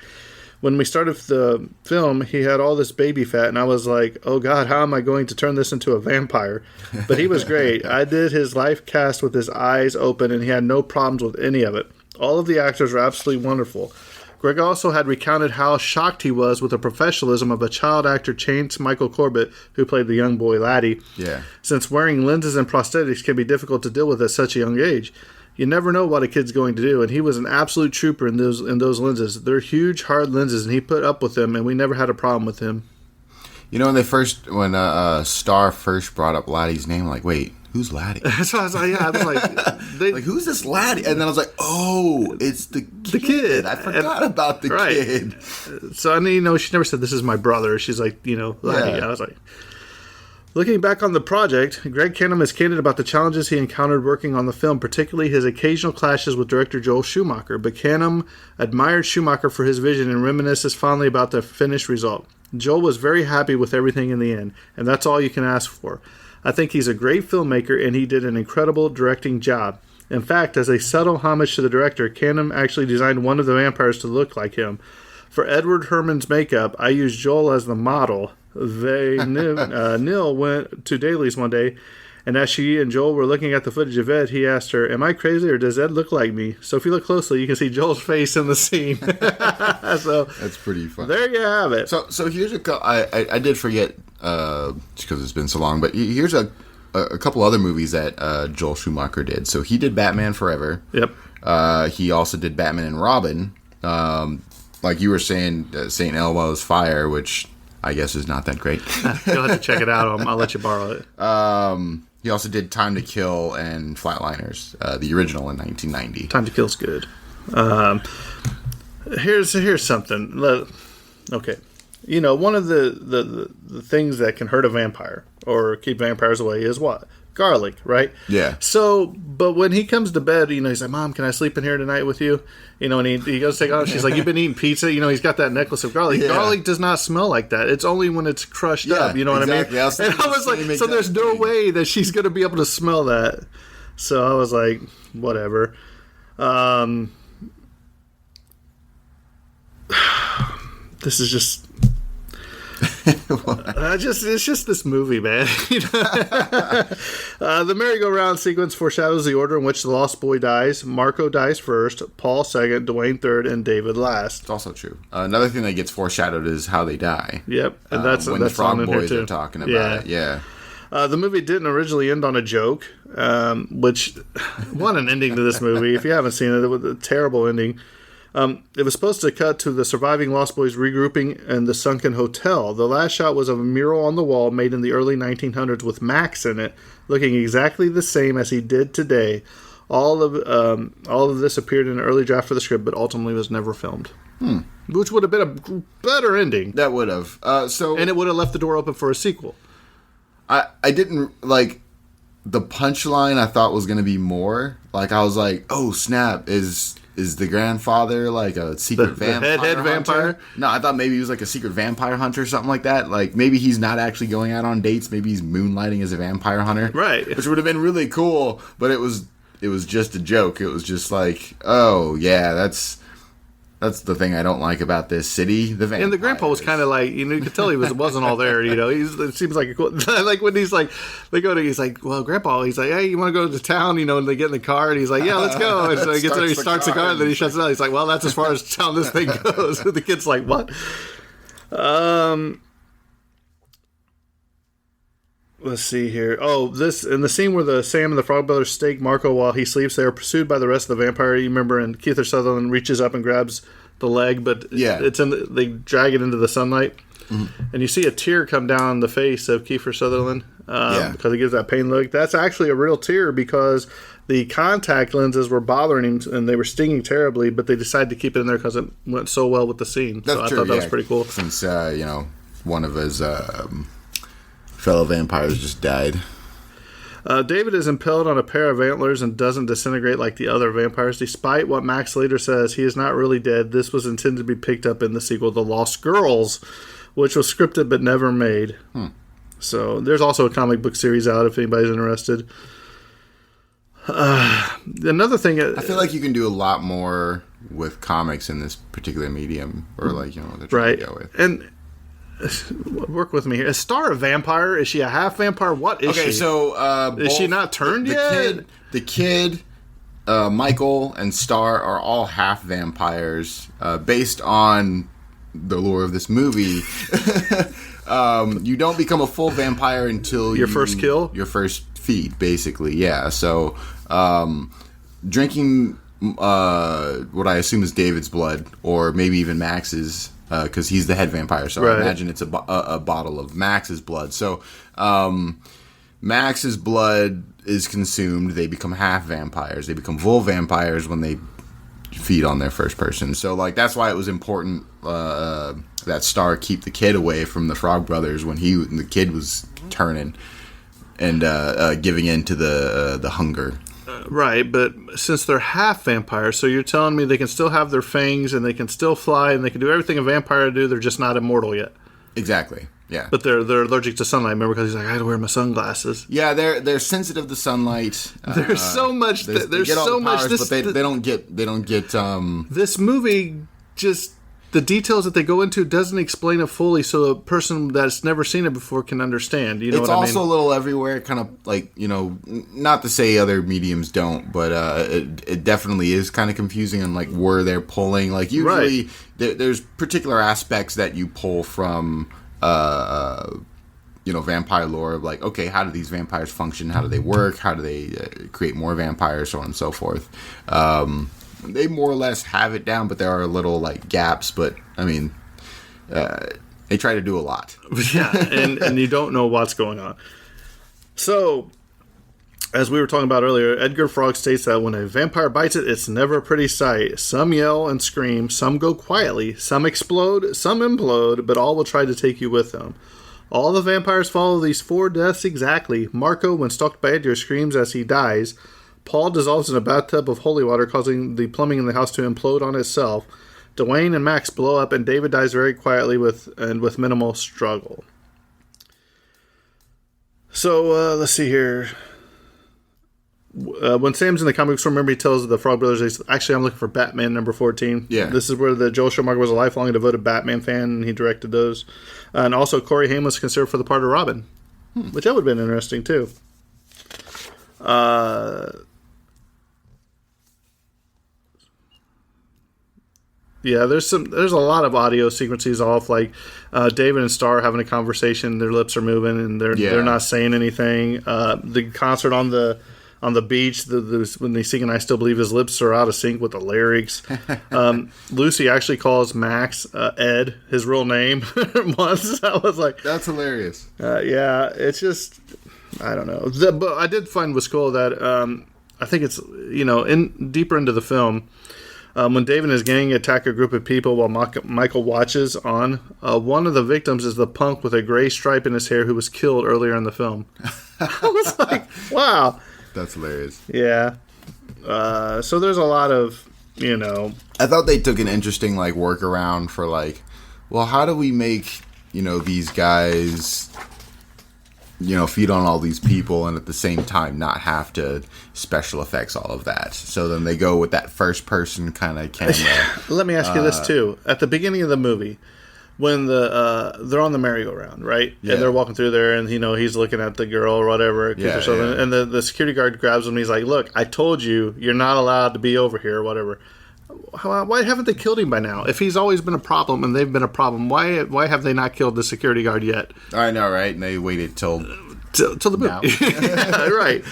When we started the film, he had all this baby fat, and I was like, oh God, how am I going to turn this into a vampire? But he was great. I did his life cast with his eyes open, and he had no problems with any of it. All of the actors were absolutely wonderful. Greg also had recounted how shocked he was with the professionalism of a child actor, Chance Michael Corbett, who played the young boy Laddie. Yeah. Since wearing lenses and prosthetics can be difficult to deal with at such a young age. You never know what a kid's going to do, and he was an absolute trooper in those lenses. They're huge, hard lenses, and he put up with them, and we never had a problem with him. When Star first brought up Laddie's name, like, wait, who's Laddie? So I was like, yeah, I was like, like, who's this Laddie? And then I was like, oh, it's the kid. I forgot about the kid. So, I mean, she never said, this is my brother. She's like, Laddie. I was like, looking back on the project, Greg Kinnear is candid about the challenges he encountered working on the film, particularly his occasional clashes with director Joel Schumacher. But Kinnear admired Schumacher for his vision and reminisces fondly about the finished result. Joel was very happy with everything in the end, and that's all you can ask for. I think he's a great filmmaker, and he did an incredible directing job. In fact, as a subtle homage to the director, Kinnear actually designed one of the vampires to look like him. For Edward Herrmann's makeup, I used Joel as the model. Neil went to Daly's one day, and as she and Joel were looking at the footage of Ed, he asked her, am I crazy or does Ed look like me? So if you look closely, you can see Joel's face in the scene. So that's pretty funny. There you have it. So here's I did forget, just because it's been so long, but here's a couple other movies that Joel Schumacher did. So he did Batman Forever. Yep. He also did Batman and Robin. Like you were saying, St. Elmo's Fire, which I guess is not that great. You'll have to check it out. I'll let you borrow it. He also did Time to Kill and Flatliners, the original in 1990. Time to Kill's good. Here's something. Okay. One of the things that can hurt a vampire or keep vampires away is what? Garlic, right? Yeah. So, but when he comes to bed, he's like, Mom, can I sleep in here tonight with you? And he goes to take off. She's like, you've been eating pizza? He's got that necklace of garlic. Yeah. Garlic does not smell like that. It's only when it's crushed up. You know what I mean? And I was like, so there's no way that she's going to be able to smell that. So I was like, whatever. This is just... it's just this movie, man. The merry-go-round sequence foreshadows the order in which the Lost Boy dies. Marco dies first, Paul second, Dwayne third, and David last. It's also true. Another thing that gets foreshadowed is how they die. Yep, and that's when that's the Frog on in Boys here too. are talking about it. Yeah. The movie didn't originally end on a joke, which what an ending to this movie. If you haven't seen it, it was a terrible ending. It was supposed to cut to the surviving Lost Boys regrouping in the sunken hotel. The last shot was of a mural on the wall made in the early 1900s with Max in it, looking exactly the same as he did today. All of this appeared in an early draft for the script, but ultimately was never filmed. Which would have been a better ending. That would have. And it would have left the door open for a sequel. I didn't like the punchline. I thought was going to be more. Like I was like, oh snap! Is the grandfather like a secret vampire? Head vampire? No, I thought maybe he was like a secret vampire hunter or something like that. Like maybe he's not actually going out on dates. Maybe he's moonlighting as a vampire hunter. Right. Which would have been really cool, but it was just a joke. It was just like, oh yeah, that's the thing I don't like about this city. The vampires. And the grandpa was kind of like, you could tell he wasn't all there. It seems like a cool. Like when he's like, he's like, well, grandpa, he's like, hey, you want to go to town? And they get in the car, and he's like, yeah, let's go. And so he gets there, he starts the car, and then he shuts it down. He's like, well, that's as far as town this thing goes. The kid's like, what? Let's see here. Oh, this in the scene where Sam and the Frog Brothers stake Marco while he sleeps, they are pursued by the rest of the vampire. You remember, and Kiefer Sutherland reaches up and grabs the leg, but they drag it into the sunlight, and you see a tear come down the face of Kiefer Sutherland because he gives that pain look. That's actually a real tear because the contact lenses were bothering him and they were stinging terribly, but they decided to keep it in there because it went so well with the scene. That's so true, I thought that was pretty cool. Since one of his fellow vampires just died. David is impaled on a pair of antlers and doesn't disintegrate like the other vampires. Despite what Max later says, he is not really dead. This was intended to be picked up in the sequel, The Lost Girls, which was scripted but never made. So there's also a comic book series out if anybody's interested. Another thing... I feel like you can do a lot more with comics in this particular medium, or what they're trying to go with. And... work with me here. Is Star a vampire? Is she a half vampire? What is she? Okay, so is she not turned yet? The kid, Michael, and Star are all half vampires based on the lore of this movie. You don't become a full vampire until your first kill, your first feed, basically. Yeah. So drinking what I assume is David's blood, or maybe even Max's. Because he's the head vampire, so I imagine it's a bottle of Max's blood. So Max's blood is consumed. They become half vampires. They become full vampires when they feed on their first person. So, like, that's why it was important that Star keep the kid away from the Frog Brothers when the kid was turning and giving in to the hunger. Right, but since they're half vampires, so you're telling me they can still have their fangs and they can still fly and they can do everything a vampire would do, they're just not immortal yet. Exactly. Yeah. But they're allergic to sunlight, remember, because he's like, I had to wear my sunglasses. Yeah, they're sensitive to sunlight. There's so much there's so much but they don't get this movie just the details that they go into doesn't explain it fully, so a person that's never seen it before can understand. You know what I mean? It's also a little everywhere, kind of like, you know, not to say other mediums don't, but it definitely is kind of confusing on like where they're pulling. Like usually there's particular aspects that you pull from, you know, vampire lore. Like, okay, how do these vampires function? How do they work? How do they create more vampires? So on and so forth. They more or less have it down, but there are little like gaps. But I mean, they try to do a lot. Yeah, and you don't know what's going on. So, as we were talking about earlier, Edgar Frog states that when a vampire bites it, it's never a pretty sight. Some yell and scream, some go quietly, some explode, some implode, but all will try to take you with them. All the vampires follow these 4 deaths exactly. Marco, when stalked by Edgar, screams as he dies. Paul dissolves in a bathtub of holy water, causing the plumbing in the house to implode on itself. Dwayne and Max blow up, and David dies very quietly with minimal struggle. So, let's see here. When Sam's in the comic book, remember he tells the Frog Brothers, actually, I'm looking for Batman number 14. Yeah. This is where the Joel Schumacher was a lifelong devoted Batman fan, and he directed those. And also, Corey Haim was considered for the part of Robin, which that would have been interesting, too. Yeah, there's a lot of audio sequences off, like David and Star having a conversation. Their lips are moving and they're not saying anything. The concert on the beach, when they sing, and I still believe his lips are out of sync with the lyrics. Lucy actually calls Max Ed, his real name, once. I was like, that's hilarious. Yeah, it's just, I don't know. But I did find what's cool that I think it's, you know, deeper into the film. When Dave and his gang attack a group of people while Michael watches on, one of the victims is the punk with a gray stripe in his hair who was killed earlier in the film. I was like, wow. That's hilarious. Yeah. So there's a lot of, you know. I thought they took an interesting, like, workaround for, like, well, how do we make, you know, these guys, you know, feed on all these people and at the same time not have to special effects all of that. So then they go with that first person kind of camera. Let me ask you this too. At the beginning of the movie, when they're on the merry-go-round, right? Yeah. And they're walking through there and, you know, he's looking at the girl or whatever. Yeah, and the security guard grabs him and he's like, look, I told you you're not allowed to be over here or whatever. Why haven't they killed him by now? If he's always been a problem and they've been a problem, why have they not killed the security guard yet? I know, right? And they waited till the movie. Yeah, right.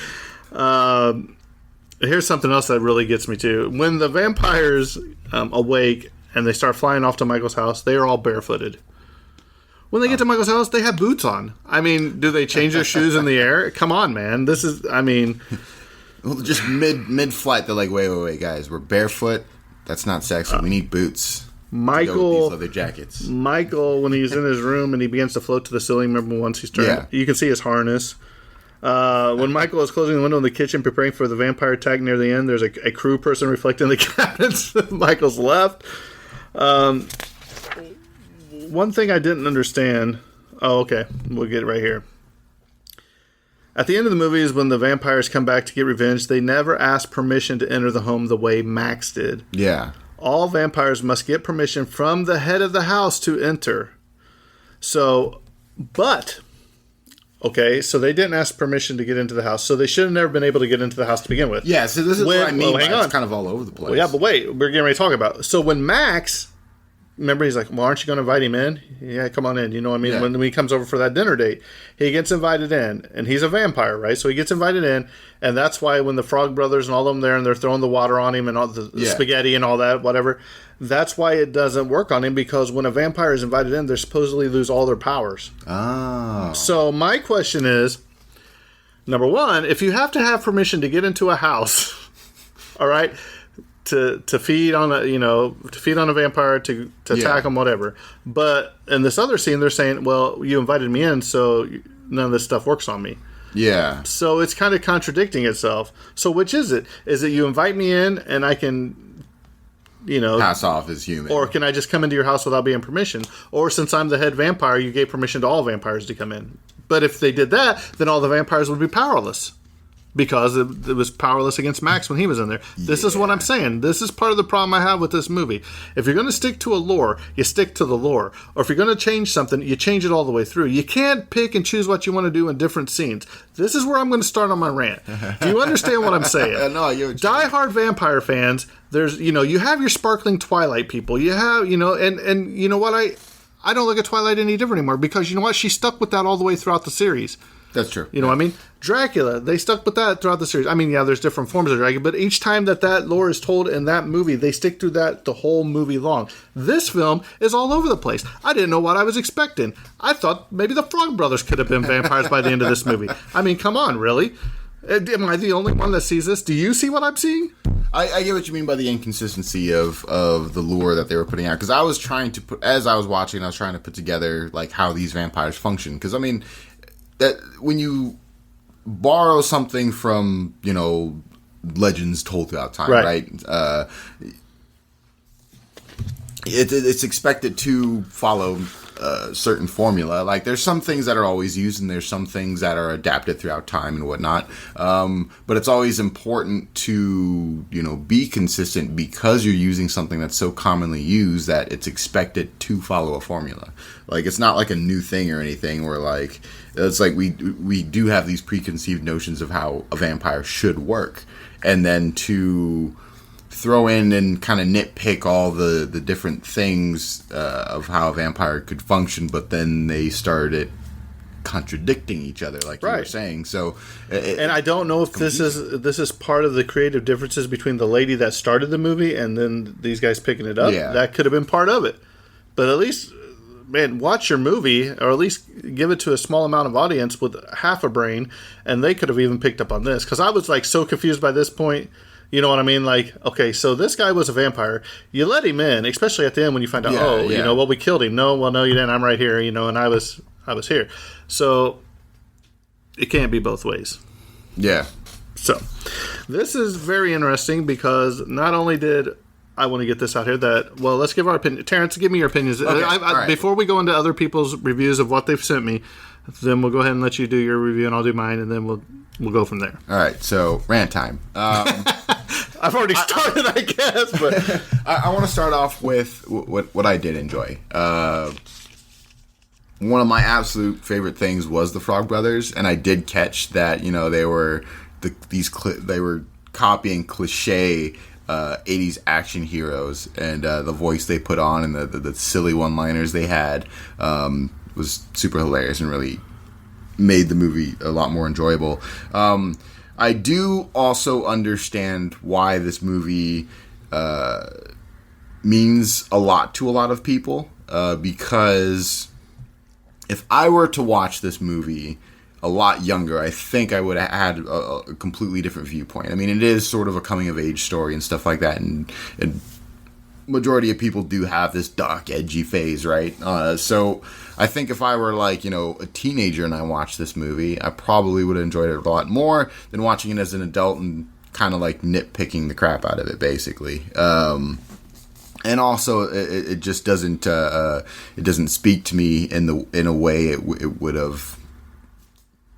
Here's something else that really gets me too. When the vampires awake and they start flying off to Michael's house, they are all barefooted. When they get to Michael's house, they have boots on. I mean, do they change their shoes in the air? Come on, man. This is, I mean... Well, just mid-flight, they're like, wait, guys, we're barefoot. That's not sexy. We need boots. Michael, to go with these leather jackets. Michael, when he's in his room and he begins to float to the ceiling, remember once he's turned, you can see his harness. When Michael is closing the window in the kitchen, preparing for the vampire attack near the end, there's a crew person reflecting the cabinets to Michael's left. One thing I didn't understand. Oh, okay. We'll get it right here. At the end of the movie is when the vampires come back to get revenge. They never ask permission to enter the home the way Max did. Yeah. All vampires must get permission from the head of the house to enter. So they didn't ask permission to get into the house. So they should have never been able to get into the house to begin with. Yeah, so this is what I mean by it's kind of all over the place. Well, yeah, but wait, we're getting ready to talk about it. So when Max... Remember, he's like, well, aren't you going to invite him in? Yeah, come on in. You know what I mean? Yeah. When he comes over for that dinner date, he gets invited in. And he's a vampire, right? So he gets invited in. And that's why when the Frog Brothers and all of them there and they're throwing the water on him and all the spaghetti and all that, whatever, that's why it doesn't work on him, because when a vampire is invited in, they supposedly lose all their powers. Oh. So my question is, Number one, if you have to have permission to get into a house, all right, to feed on a vampire, to attack him, whatever. But in this other scene, they're saying, well, you invited me in, so none of this stuff works on me. Yeah. So it's kind of contradicting itself. So which is it? Is it you invite me in and I can, pass off as human? Or can I just come into your house without being permission? Or since I'm the head vampire, you gave permission to all vampires to come in. But if they did that, then all the vampires would be powerless. Because it was powerless against Max when he was in there. This is what I'm saying. This is part of the problem I have with this movie. If you're going to stick to a lore, you stick to the lore. Or if you're going to change something, you change it all the way through. You can't pick and choose what you want to do in different scenes. This is where I'm going to start on my rant. Do you understand what I'm saying? No, you're Die-hard vampire fans, there's, you have your sparkling Twilight people. You have, and you know what? I don't look at Twilight any different anymore because you know what? She stuck with that all the way throughout the series. That's true. You know what I mean? Dracula, they stuck with that throughout the series. I mean, yeah, there's different forms of Dracula, but each time that lore is told in that movie, they stick to that the whole movie long. This film is all over the place. I didn't know what I was expecting. I thought maybe the Frog Brothers could have been vampires by the end of this movie. I mean, come on, really? Am I the only one that sees this? Do you see what I'm seeing? I get what you mean by the inconsistency of the lore that they were putting out. Because I was trying to as I was watching, I was trying to put together like how these vampires function. Because I mean, that when you borrow something from legends told throughout time, right? It's expected to follow a certain formula. Like there's some things that are always used, and there's some things that are adapted throughout time and whatnot. But it's always important to be consistent because you're using something that's so commonly used that it's expected to follow a formula. Like it's not like a new thing or anything. Where like it's like we do have these preconceived notions of how a vampire should work, and then to throw in and kind of nitpick all the different things of how a vampire could function, but then they started contradicting each other, like you were saying. So, and I don't know if this is part of the creative differences between the lady that started the movie and then these guys picking it up. Yeah. That could have been part of it, but at least, man, watch your movie, or at least give it to a small amount of audience with half a brain, and they could have even picked up on this. Because I was like so confused by this point. You know what I mean? Like, okay, so this guy was a vampire. You let him in, especially at the end when you find out, we killed him. No, you didn't. I'm right here. And I was here. So it can't be both ways. Yeah. So this is very interesting because not only did I want to get this out here let's give our opinion. Terrence, give me your opinions. Okay. Before we go into other people's reviews of what they've sent me, then we'll go ahead and let you do your review and I'll do mine, and then we'll go from there. All right, so rant time. I've already started, I guess, but I want to start off with what I did enjoy. One of my absolute favorite things was the Frog Brothers, and I did catch that they were they were copying cliche 80s action heroes, and the voice they put on and the silly one-liners they had was super hilarious and really made the movie a lot more enjoyable. I do also understand why this movie means a lot to a lot of people, because if I were to watch this movie a lot younger, I think I would have had a completely different viewpoint. I mean, it is sort of a coming-of-age story and stuff like that, and majority of people do have this dark, edgy phase, right? So I think if I were a teenager and I watched this movie, I probably would have enjoyed it a lot more than watching it as an adult and kind of nitpicking the crap out of it, basically. And also, it just doesn't speak to me in a way it would have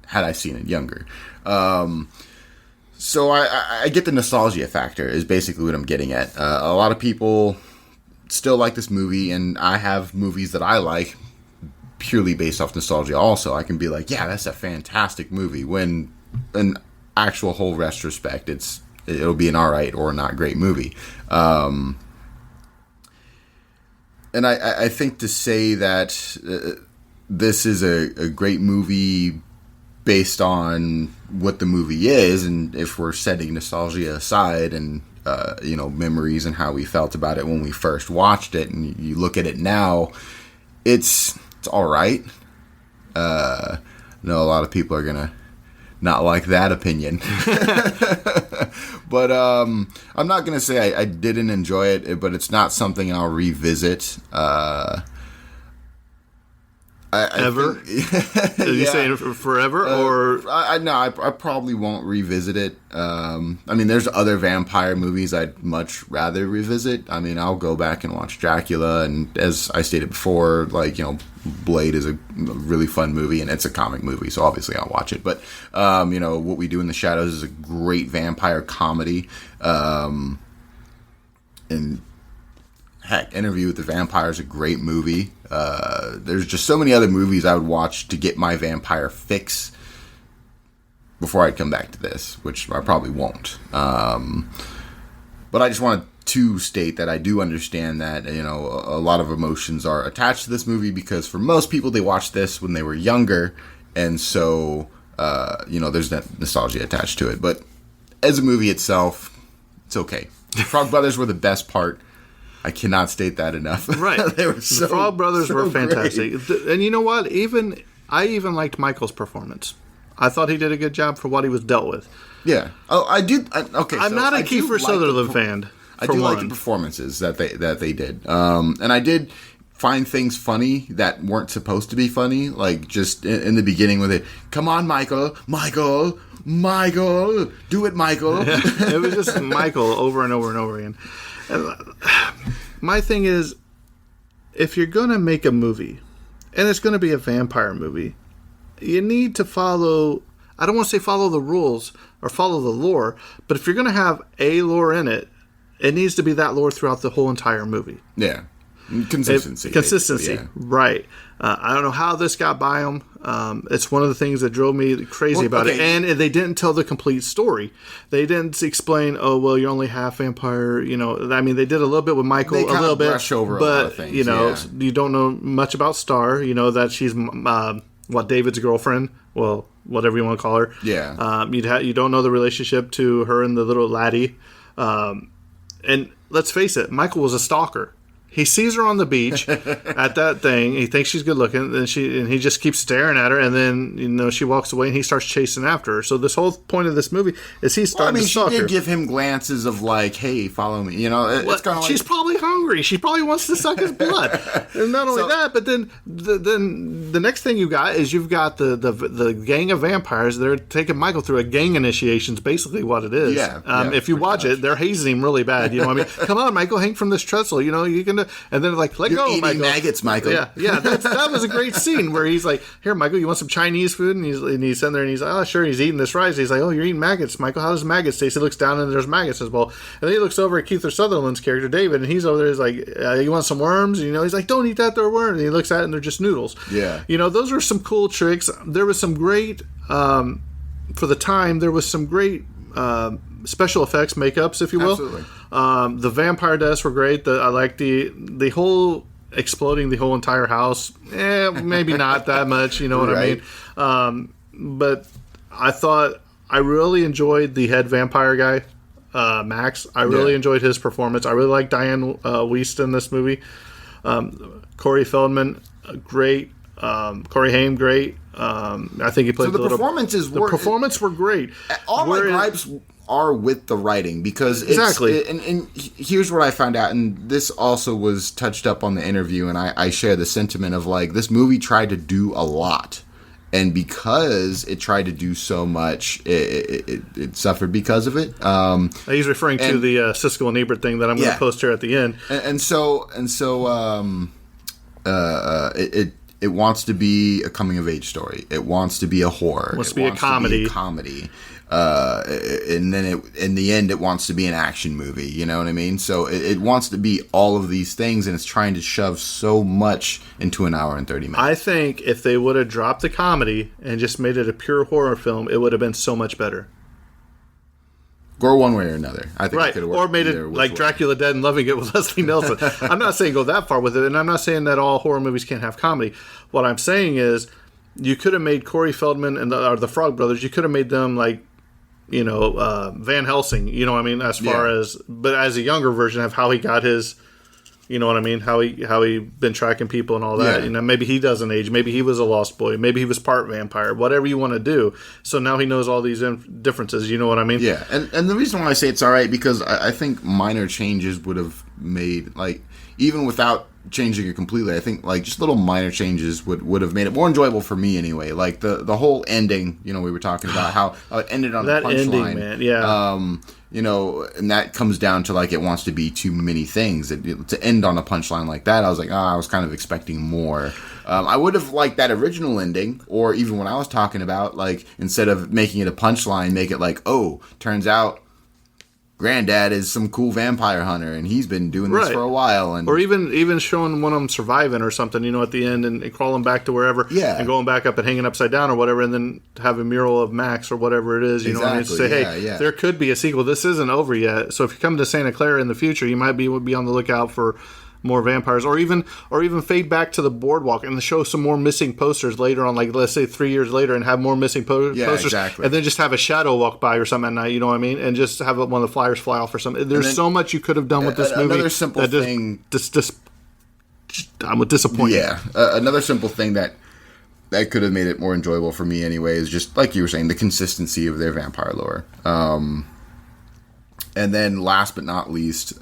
had I seen it younger. So I get the nostalgia factor is basically what I'm getting at. A lot of people still like this movie, and I have movies that I like purely based off nostalgia also. I can be like, yeah, that's a fantastic movie, when in actual whole retrospect, it'll be an alright or not great movie. And I think to say that this is a great movie based on what the movie is, and if we're setting nostalgia aside and memories and how we felt about it when we first watched it, and you look at it now, it's all right. I know a lot of people are gonna not like that opinion. But I'm not going to say I didn't enjoy it, but it's not something I'll revisit. Ever? Are you saying forever? Or I probably won't revisit it. I mean, there's other vampire movies I'd much rather revisit. I mean, I'll go back and watch Dracula, and as I stated before, like, you know, Blade is a really fun movie, and it's a comic movie, so obviously I'll watch it. But you know, What We Do in the Shadows is a great vampire comedy, and heck, Interview with the Vampire is a great movie. There's just so many other movies I would watch to get my vampire fix before I'd come back to this, which I probably won't. But I just wanted to state that I do understand that, you know, a lot of emotions are attached to this movie, because for most people, they watched this when they were younger, and so, you know, there's that nostalgia attached to it. But as a movie itself, it's okay. Frog Brothers were the best part. I cannot state that enough. Right. They were the Frog Brothers were fantastic. Great. And you know what? I even liked Michael's performance. I thought he did a good job for what he was dealt with. Yeah. Oh, I did. Okay. I'm not a Kiefer Sutherland fan. I do like the performances that they did. And I did find things funny that weren't supposed to be funny. Like just in the beginning with it, come on, Michael, do it, Michael. Yeah, it was just Michael over and over and over again. And my thing is, if you're going to make a movie, and it's going to be a vampire movie, you need to follow, I don't want to say follow the rules or follow the lore, but if you're going to have a lore in it, it needs to be that lore throughout the whole entire movie. Yeah. Consistency. Yeah. Right. I don't know how this got by them. It's one of the things that drove me crazy about it. And they didn't tell the complete story. They didn't explain, oh, well, you're only half vampire. You know, I mean, they did a little bit with Michael, a little bit. Brush over but, a lot of things, you know, you don't know much about Star. You know that she's, David's girlfriend. Well, whatever you want to call her. Yeah. You don't know the relationship to her and the little laddie. And let's face it, Michael was a stalker. He sees her on the beach at that thing. He thinks she's good looking, and he just keeps staring at her. And then, you know, she walks away, and he starts chasing after her. So this whole point of this movie is he's starting to stalk her. She did give him glances of like, "Hey, follow me." You know, it's kind of like she's probably hungry. She probably wants to suck his blood. And not only that, but then the next thing you got is you've got the gang of vampires. They're taking Michael through a gang initiation. Is basically what it is. Yeah. If you watch it, they're hazing him really bad. You know what I mean? Come on, Michael, hang from this trestle. You know you can. And then like, let go, Michael. Maggots, Michael. Yeah. That was a great scene where he's like, "Here, Michael, you want some Chinese food?" And he's sitting there and he's like, "Oh, sure." He's eating this rice. He's like, "Oh, you're eating maggots, Michael. How does maggots taste?" He looks down and there's maggots as well. And then he looks over at Kiefer Sutherland's character, David, and he's over there. He's like, "You want some worms?" You know, he's like, "Don't eat that. They're worms." And he looks at it and they're just noodles. Yeah. You know, those are some cool tricks. There was some great, for the time, there was some great special effects, makeups, if you will. Absolutely. The vampire deaths were great. I like the whole exploding the whole entire house. Maybe not that much, you know what right. I mean? But I really enjoyed the head vampire guy, Max. I really enjoyed his performance. I really like Diane Wiest in this movie. Corey Feldman, great. Corey Haim, great. I think he played the performances. The performance were great. All my gripes are with the writing, because exactly. And here's what I found out, and this also was touched up on the interview, and I share the sentiment of like, this movie tried to do a lot, and because it tried to do so much, it suffered because of it. He's referring to the Siskel and Ebert thing that I'm going to post here at the end. It wants to be a coming of age story. It wants to be a horror. It wants to be a comedy. And then in the end, it wants to be an action movie. You know what I mean? So it wants to be all of these things, and it's trying to shove so much into an hour and 30 minutes. I think if they would have dropped the comedy and just made it a pure horror film, it would have been so much better. Go one way or another. I think right. It could have worked. Or made it like Dracula Dead and Loving It with Leslie Nielsen. I'm not saying go that far with it, and I'm not saying that all horror movies can't have comedy. What I'm saying is, you could have made Corey Feldman and the Frog Brothers, you could have made them like, you know, Van Helsing, you know what I mean, as far as, but as a younger version of how he got his You know what I mean? How he been tracking people and all that. Yeah. You know, maybe he doesn't age. Maybe he was a lost boy. Maybe he was part vampire. Whatever you want to do. So now he knows all these differences. You know what I mean? Yeah, and the reason why I say it's all right because I think minor changes would have made, like, even without changing it completely, I think like just little minor changes would have made it more enjoyable for me anyway. Like the whole ending, you know, we were talking about how it ended on that a punchline. ending, man. Yeah. You know, and that comes down to like it wants to be too many things. To end on a punchline like that, I was like, I was kind of expecting more. I would have liked that original ending, or even when I was talking about, like, instead of making it a punchline, make it like, oh, turns out Granddad is some cool vampire hunter, and he's been doing this for a while. And or even showing one of them surviving or something, you know, at the end and crawling back to wherever, and going back up and hanging upside down or whatever, and then have a mural of Max or whatever it is, you know what I mean? Say, hey, there could be a sequel. This isn't over yet. So if you come to Santa Clara in the future, you might be on the lookout for more vampires, or even fade back to the boardwalk and show some more missing posters later on, like let's say 3 years later, and have more missing posters, exactly. And then just have a shadow walk by or something at night, you know what I mean, and just have one of the flyers fly off or something. There's so much you could have done with this movie. Another simple thing, I'm disappointed. Yeah, another simple thing that could have made it more enjoyable for me anyway is just like you were saying, the consistency of their vampire lore. And then last but not least,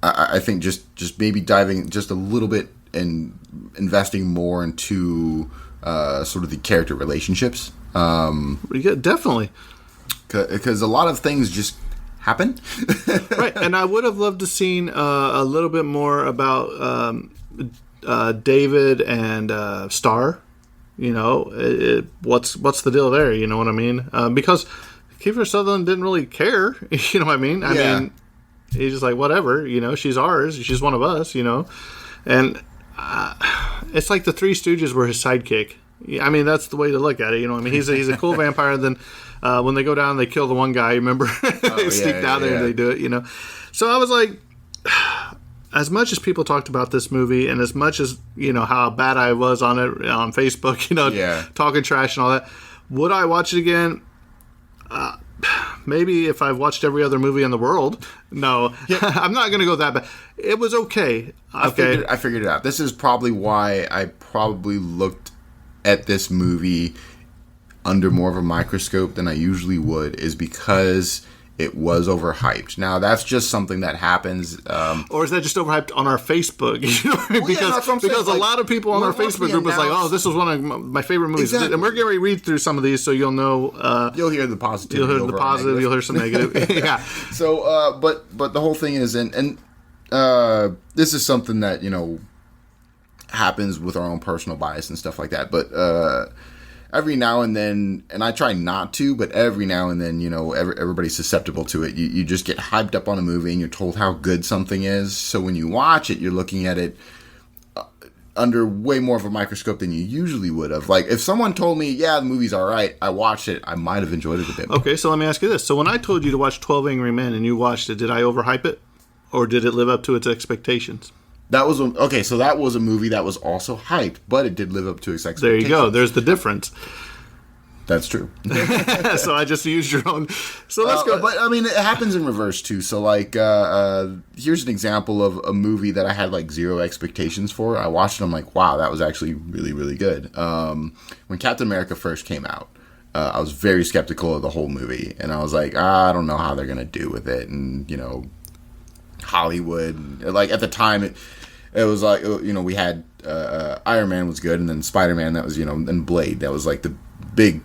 I think just maybe diving just a little bit and investing more into sort of the character relationships. Yeah, definitely. Because a lot of things just happen. Right, and I would have loved to seen a little bit more about David and Star. You know, what's the deal there? You know what I mean? Because Kiefer Sutherland didn't really care. You know what I mean? I mean, he's just like, whatever, you know, she's ours, she's one of us, you know. And it's like the Three Stooges were his sidekick. I mean, that's the way to look at it, you know. I mean, he's a cool vampire. Then when they go down, they kill the one guy. Remember, they sneak down there and they do it, you know. So I was like, as much as people talked about this movie, and as much as, you know, how bad I was on it on Facebook, you know, talking trash and all that, would I watch it again? Maybe if I've watched every other movie in the world. No, I'm not going to go that bad. It was okay. I figured it out. This is probably why I probably looked at this movie under more of a microscope than I usually would, is because it was overhyped. Now, that's just something that happens. Or is that just overhyped on our Facebook? You know, because a lot of people on our Facebook group was like, oh, this was one of my favorite movies. Exactly. And we're going to read through some of these so you'll know. You'll hear the positive. You'll hear the positive. You'll hear some negative. Yeah. So, but the whole thing is, and this is something that, you know, happens with our own personal bias and stuff like that. But every now and then, and I try not to, but every now and then, you know, everybody's susceptible to it. You just get hyped up on a movie and you're told how good something is. So when you watch it, you're looking at it under way more of a microscope than you usually would have. Like, if someone told me, yeah, the movie's all right, I watched it, I might have enjoyed it a bit more. Okay, so let me ask you this. So when I told you to watch 12 Angry Men and you watched it, did I overhype it? Or did it live up to its expectations? That was okay. So that was a movie that was also hyped, but it did live up to its expectations. There you go. There's the difference. That's true. So I just used your own. So let's go. But I mean, it happens in reverse too. So like, here's an example of a movie that I had like zero expectations for. I watched it. I'm like, wow, that was actually really, really good. When Captain America first came out, I was very skeptical of the whole movie, and I was like, I don't know how they're gonna do with it, and you know, Hollywood. Like at the time, it was like, you know, we had Iron Man was good, and then Spider-Man, that was, you know, and Blade, that was like the big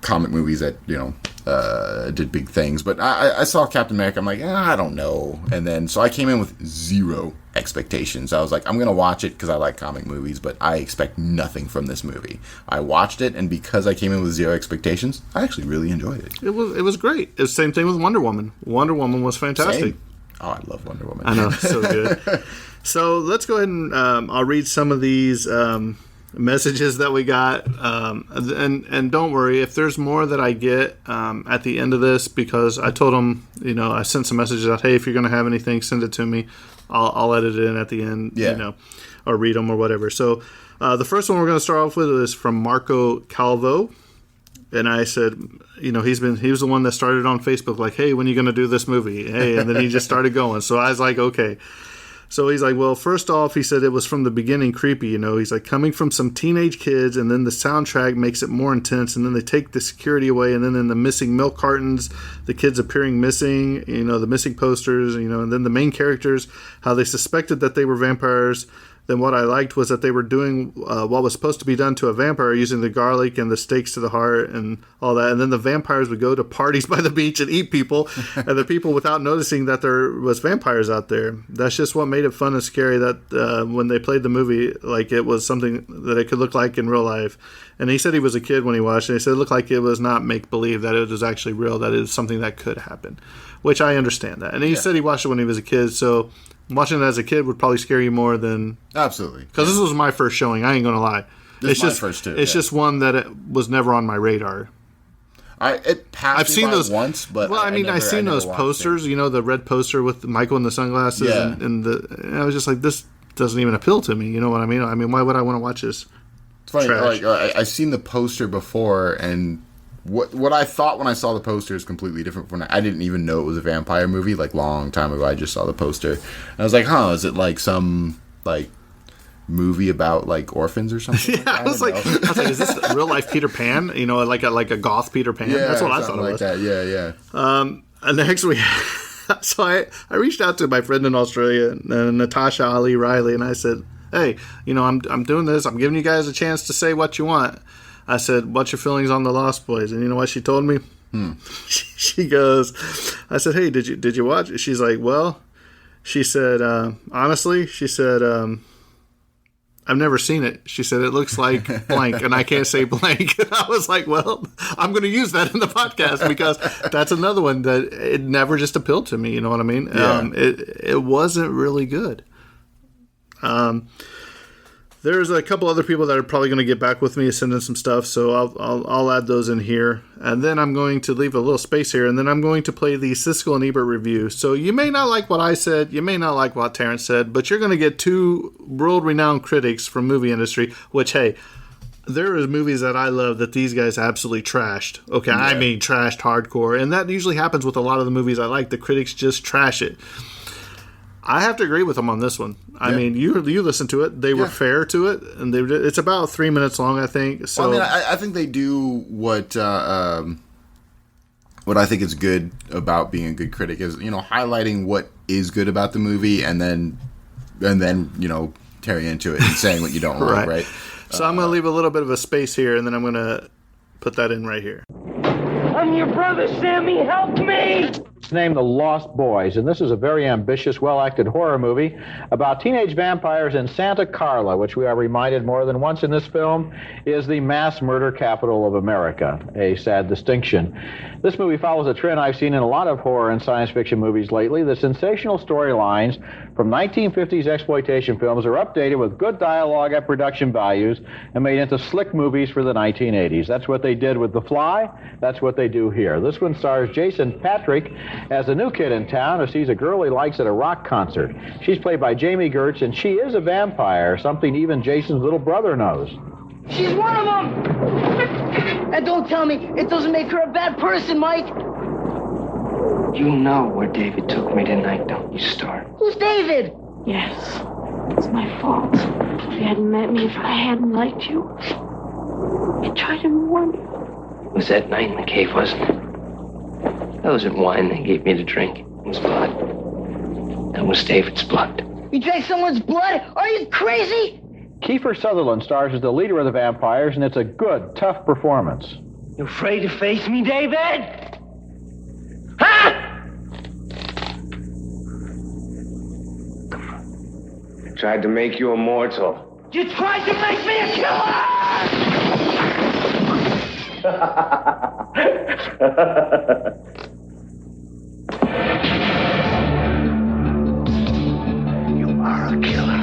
comic movies that, you know, did big things. But I saw Captain America, I'm like, I don't know. And then, so I came in with zero expectations. I was like, I'm going to watch it because I like comic movies, but I expect nothing from this movie. I watched it, and because I came in with zero expectations, I actually really enjoyed it. It was great. It's the same thing with Wonder Woman. Wonder Woman was fantastic. Same. Oh, I love Wonder Woman. I know, so good. So let's go ahead and I'll read some of these messages that we got. And don't worry, if there's more that I get at the end of this, because I told them, you know, I sent some messages out, hey, if you're going to have anything, send it to me. I'll edit it in at the end, you know, or read them or whatever. So the first one we're going to start off with is from Marco Calvo. And I said, he was the one that started on Facebook, like, hey, when are you going to do this movie? Hey, and then he just started going. So I was like, okay. So he's like, well, first off, he said it was from the beginning creepy, He's like, coming from some teenage kids, and then the soundtrack makes it more intense, and then they take the security away, and then in the missing milk cartons, the kids appearing missing, the missing posters, and then the main characters, how they suspected that they were vampires. Then what I liked was that they were doing what was supposed to be done to a vampire using the garlic and the stakes to the heart and all that. And then the vampires would go to parties by the beach and eat people, and the people without noticing that there was vampires out there. That's just what made it fun and scary, that when they played the movie, like it was something that it could look like in real life. And he said he was a kid when he watched it. He said it looked like it was not make-believe, that it was actually real, that it was something that could happen, which I understand that. And he said he watched it when he was a kid, so watching it as a kid would probably scare you more than... Absolutely. Because this was my first showing. I ain't going to lie. This is my first too. It's just one that it was never on my radar. I've seen those once, but well, I've seen those posters. The red poster with Michael in the sunglasses, and I was just like, this doesn't even appeal to me. You know what I mean? I mean, why would I want to watch this? It's funny. Like I've seen the poster before, and what I thought when I saw the poster is completely different from I didn't even know it was a vampire movie. Like long time ago, I just saw the poster, and I was like, is it like some movie about like orphans or something? Yeah, I was like, is this real life Peter Pan? Like a goth Peter Pan? Yeah, that's what I thought it was. That. Yeah. And next so I reached out to my friend in Australia, Natasha Ali Riley, and I said, hey, I'm doing this. I'm giving you guys a chance to say what you want. I said, what's your feelings on the Lost Boys? And you know what she told me? She goes, I said, hey, did you watch it? She's like, well, she said, honestly, she said, I've never seen it. She said, it looks like blank, and I can't say blank. And I was like, well, I'm going to use that in the podcast, because that's another one that it never just appealed to me. You know what I mean? Yeah. It wasn't really good. There's a couple other people that are probably going to get back with me, send in some stuff, so I'll add those in here. And then I'm going to leave a little space here, and then I'm going to play the Siskel and Ebert review. So you may not like what I said, you may not like what Terrence said, but you're going to get two world-renowned critics from movie industry, which, hey, there is movies that I love that these guys absolutely trashed. Okay, yeah. I mean trashed hardcore, and that usually happens with a lot of the movies I like. The critics just trash it. I have to agree with them on this one. I mean, you listen to it; they were fair to it, and it's about 3 minutes long, I think. So, well, I think they do what I think is good about being a good critic is highlighting what is good about the movie, and then tearing into it and saying what you don't like, right? So I'm going to leave a little bit of a space here, and then I'm going to put that in right here. I'm your brother, Sammy. Help me! It's named The Lost Boys, and this is a very ambitious, well-acted horror movie about teenage vampires in Santa Carla, which we are reminded more than once in this film is the mass murder capital of America, a sad distinction. This movie follows a trend I've seen in a lot of horror and science fiction movies lately. The sensational storylines from 1950s exploitation films are updated with good dialogue and production values and made into slick movies for the 1980s. That's what they did with The Fly. That's what they do here. This one stars Jason Patric as a new kid in town who sees a girl he likes at a rock concert. She's played by Jamie Gertz, and she is a vampire, something even Jason's little brother knows. She's one of them! And don't tell me it doesn't make her a bad person, Mike! You know where David took me tonight, don't you, Star? Who's David? Yes, it's my fault. If you hadn't met me, if I hadn't liked you, I tried to warn you. It was that night in the cave, wasn't it? That wasn't wine they gave me to drink. It was blood. That was David's blood. You drank someone's blood? Are you crazy? Kiefer Sutherland stars as the leader of the vampires, and it's a good, tough performance. You afraid to face me, David? Ha! I tried to make you immortal. You tried to make me a killer! You are a killer.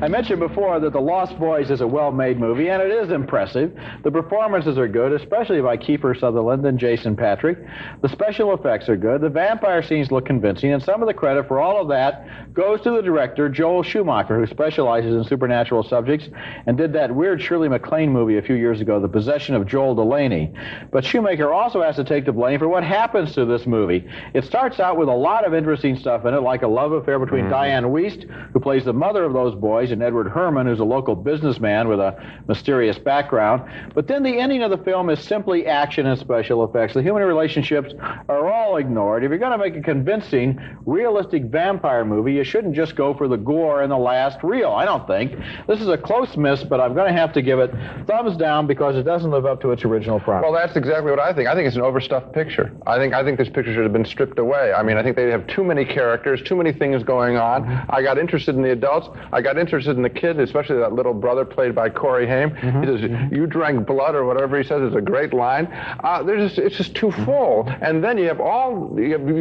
I mentioned before that The Lost Boys is a well-made movie, and it is impressive. The performances are good, especially by Kiefer Sutherland and Jason Patric. The special effects are good. The vampire scenes look convincing, and some of the credit for all of that goes to the director, Joel Schumacher, who specializes in supernatural subjects and did that weird Shirley MacLaine movie a few years ago, The Possession of Joel Delaney. But Schumacher also has to take the blame for what happens to this movie. It starts out with a lot of interesting stuff in it, like a love affair between Diane Wiest, who plays the mother of those boys, and Edward Herman, who's a local businessman with a mysterious background. But then the ending of the film is simply action and special effects. The human relationships are all ignored. If you're going to make a convincing, realistic vampire movie, you shouldn't just go for the gore in the last reel, I don't think. This is a close miss, but I'm going to have to give it thumbs down because it doesn't live up to its original promise. Well, that's exactly what I think. I think it's an overstuffed picture. I think this picture should have been stripped away. I mean, I think they have too many characters, too many things going on. I got interested in the adults. I got interested in the kid, especially that little brother played by Corey Haim. He says, "You drank blood," or whatever he says. It's a great line. It's just too full. And then you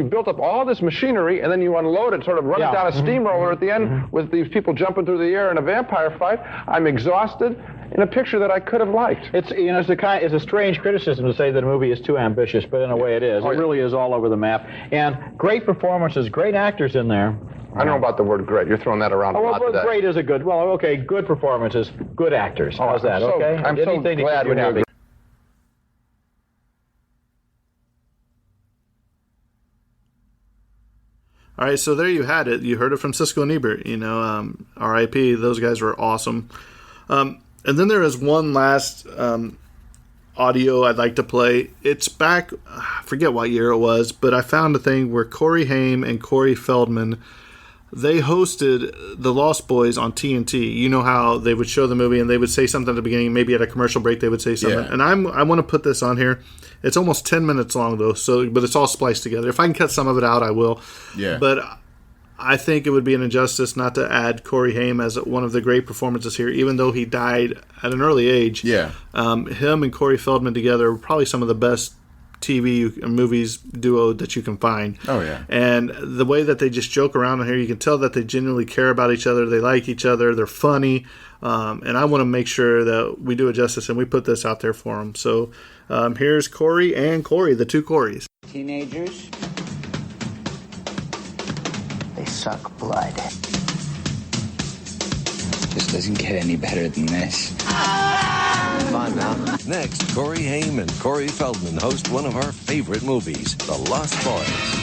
built up all this machinery, and then you unload it, sort of run it down a steamroller at the end with these people jumping through the air in a vampire fight. I'm exhausted in a picture that I could have liked. It's a strange criticism to say that a movie is too ambitious, but in a way it is. It really is all over the map. And great performances, great actors in there. I don't know about the word great. You're throwing that around a lot today. Great is a good, good performances, good actors. How's that, okay? I'm so glad when you agree. All right, so there you had it. You heard it from Siskel and Ebert. R.I.P. Those guys were awesome. And then there is one last audio I'd like to play. It's back, I forget what year it was, but I found a thing where Corey Haim and Corey Feldman, they hosted The Lost Boys on TNT. You know how they would show the movie and they would say something at the beginning, maybe at a commercial break they would say something. Yeah. And I want to put this on here. It's almost 10 minutes long though, but it's all spliced together. If I can cut some of it out, I will. Yeah. But I think it would be an injustice not to add Corey Haim as one of the great performances here, even though he died at an early age. Yeah. Him and Corey Feldman together were probably some of the best TV and movies duo that you can find. Oh, yeah. And the way that they just joke around on here, you can tell that they genuinely care about each other. They like each other. They're funny. And I want to make sure that we do it justice and we put this out there for them. So here's Corey and Corey, the two Coreys. Teenagers, they suck blood. This doesn't get any better than this. Come on now. Next, Corey Haim and Corey Feldman host one of our favorite movies, The Lost Boys.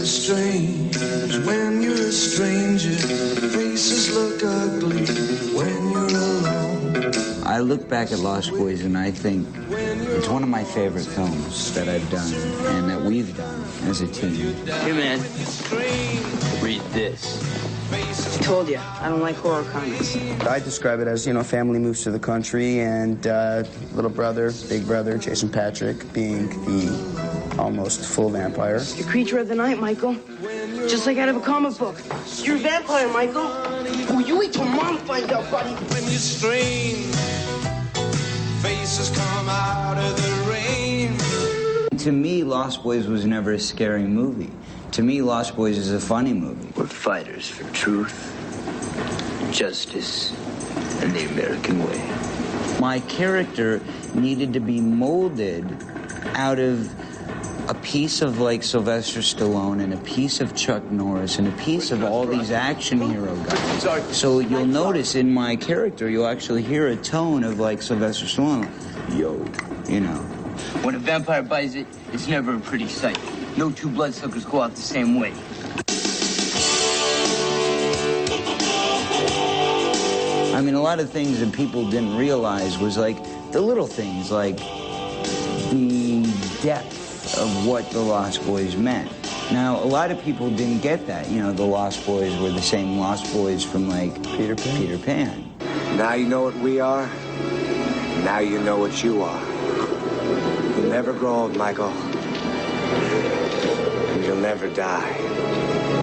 Strange when you're a stranger, faces look ugly when you're alone. I look back at Lost Boys and I think it's one of my favorite films that I've done and that we've done as a team. Hey man, read this. I told you, I don't like horror comics. I describe it as, family moves to the country and little brother, big brother, Jason Patric being the almost full vampire. You're a creature of the night, Michael. Just like out of a comic book. You're a vampire, Michael. Oh, you wait till Mom finds out, buddy. When you strain, faces come out of the rain. To me, Lost Boys was never a scary movie. To me, Lost Boys is a funny movie. We're fighters for truth, justice, and the American way. My character needed to be molded out of a piece of Sylvester Stallone and a piece of Chuck Norris and a piece of all these action hero guys. So you'll notice in my character, you'll actually hear a tone of Sylvester Stallone. Yo, When a vampire bites it, it's never a pretty sight. No two bloodsuckers go out the same way. I mean, a lot of things that people didn't realize was the little things, like the depth of what the Lost Boys meant. Now, a lot of people didn't get that. The Lost Boys were the same Lost Boys from, Peter Pan. Now you know what we are. Now you know what you are. You'll never grow old, Michael. And you'll never die.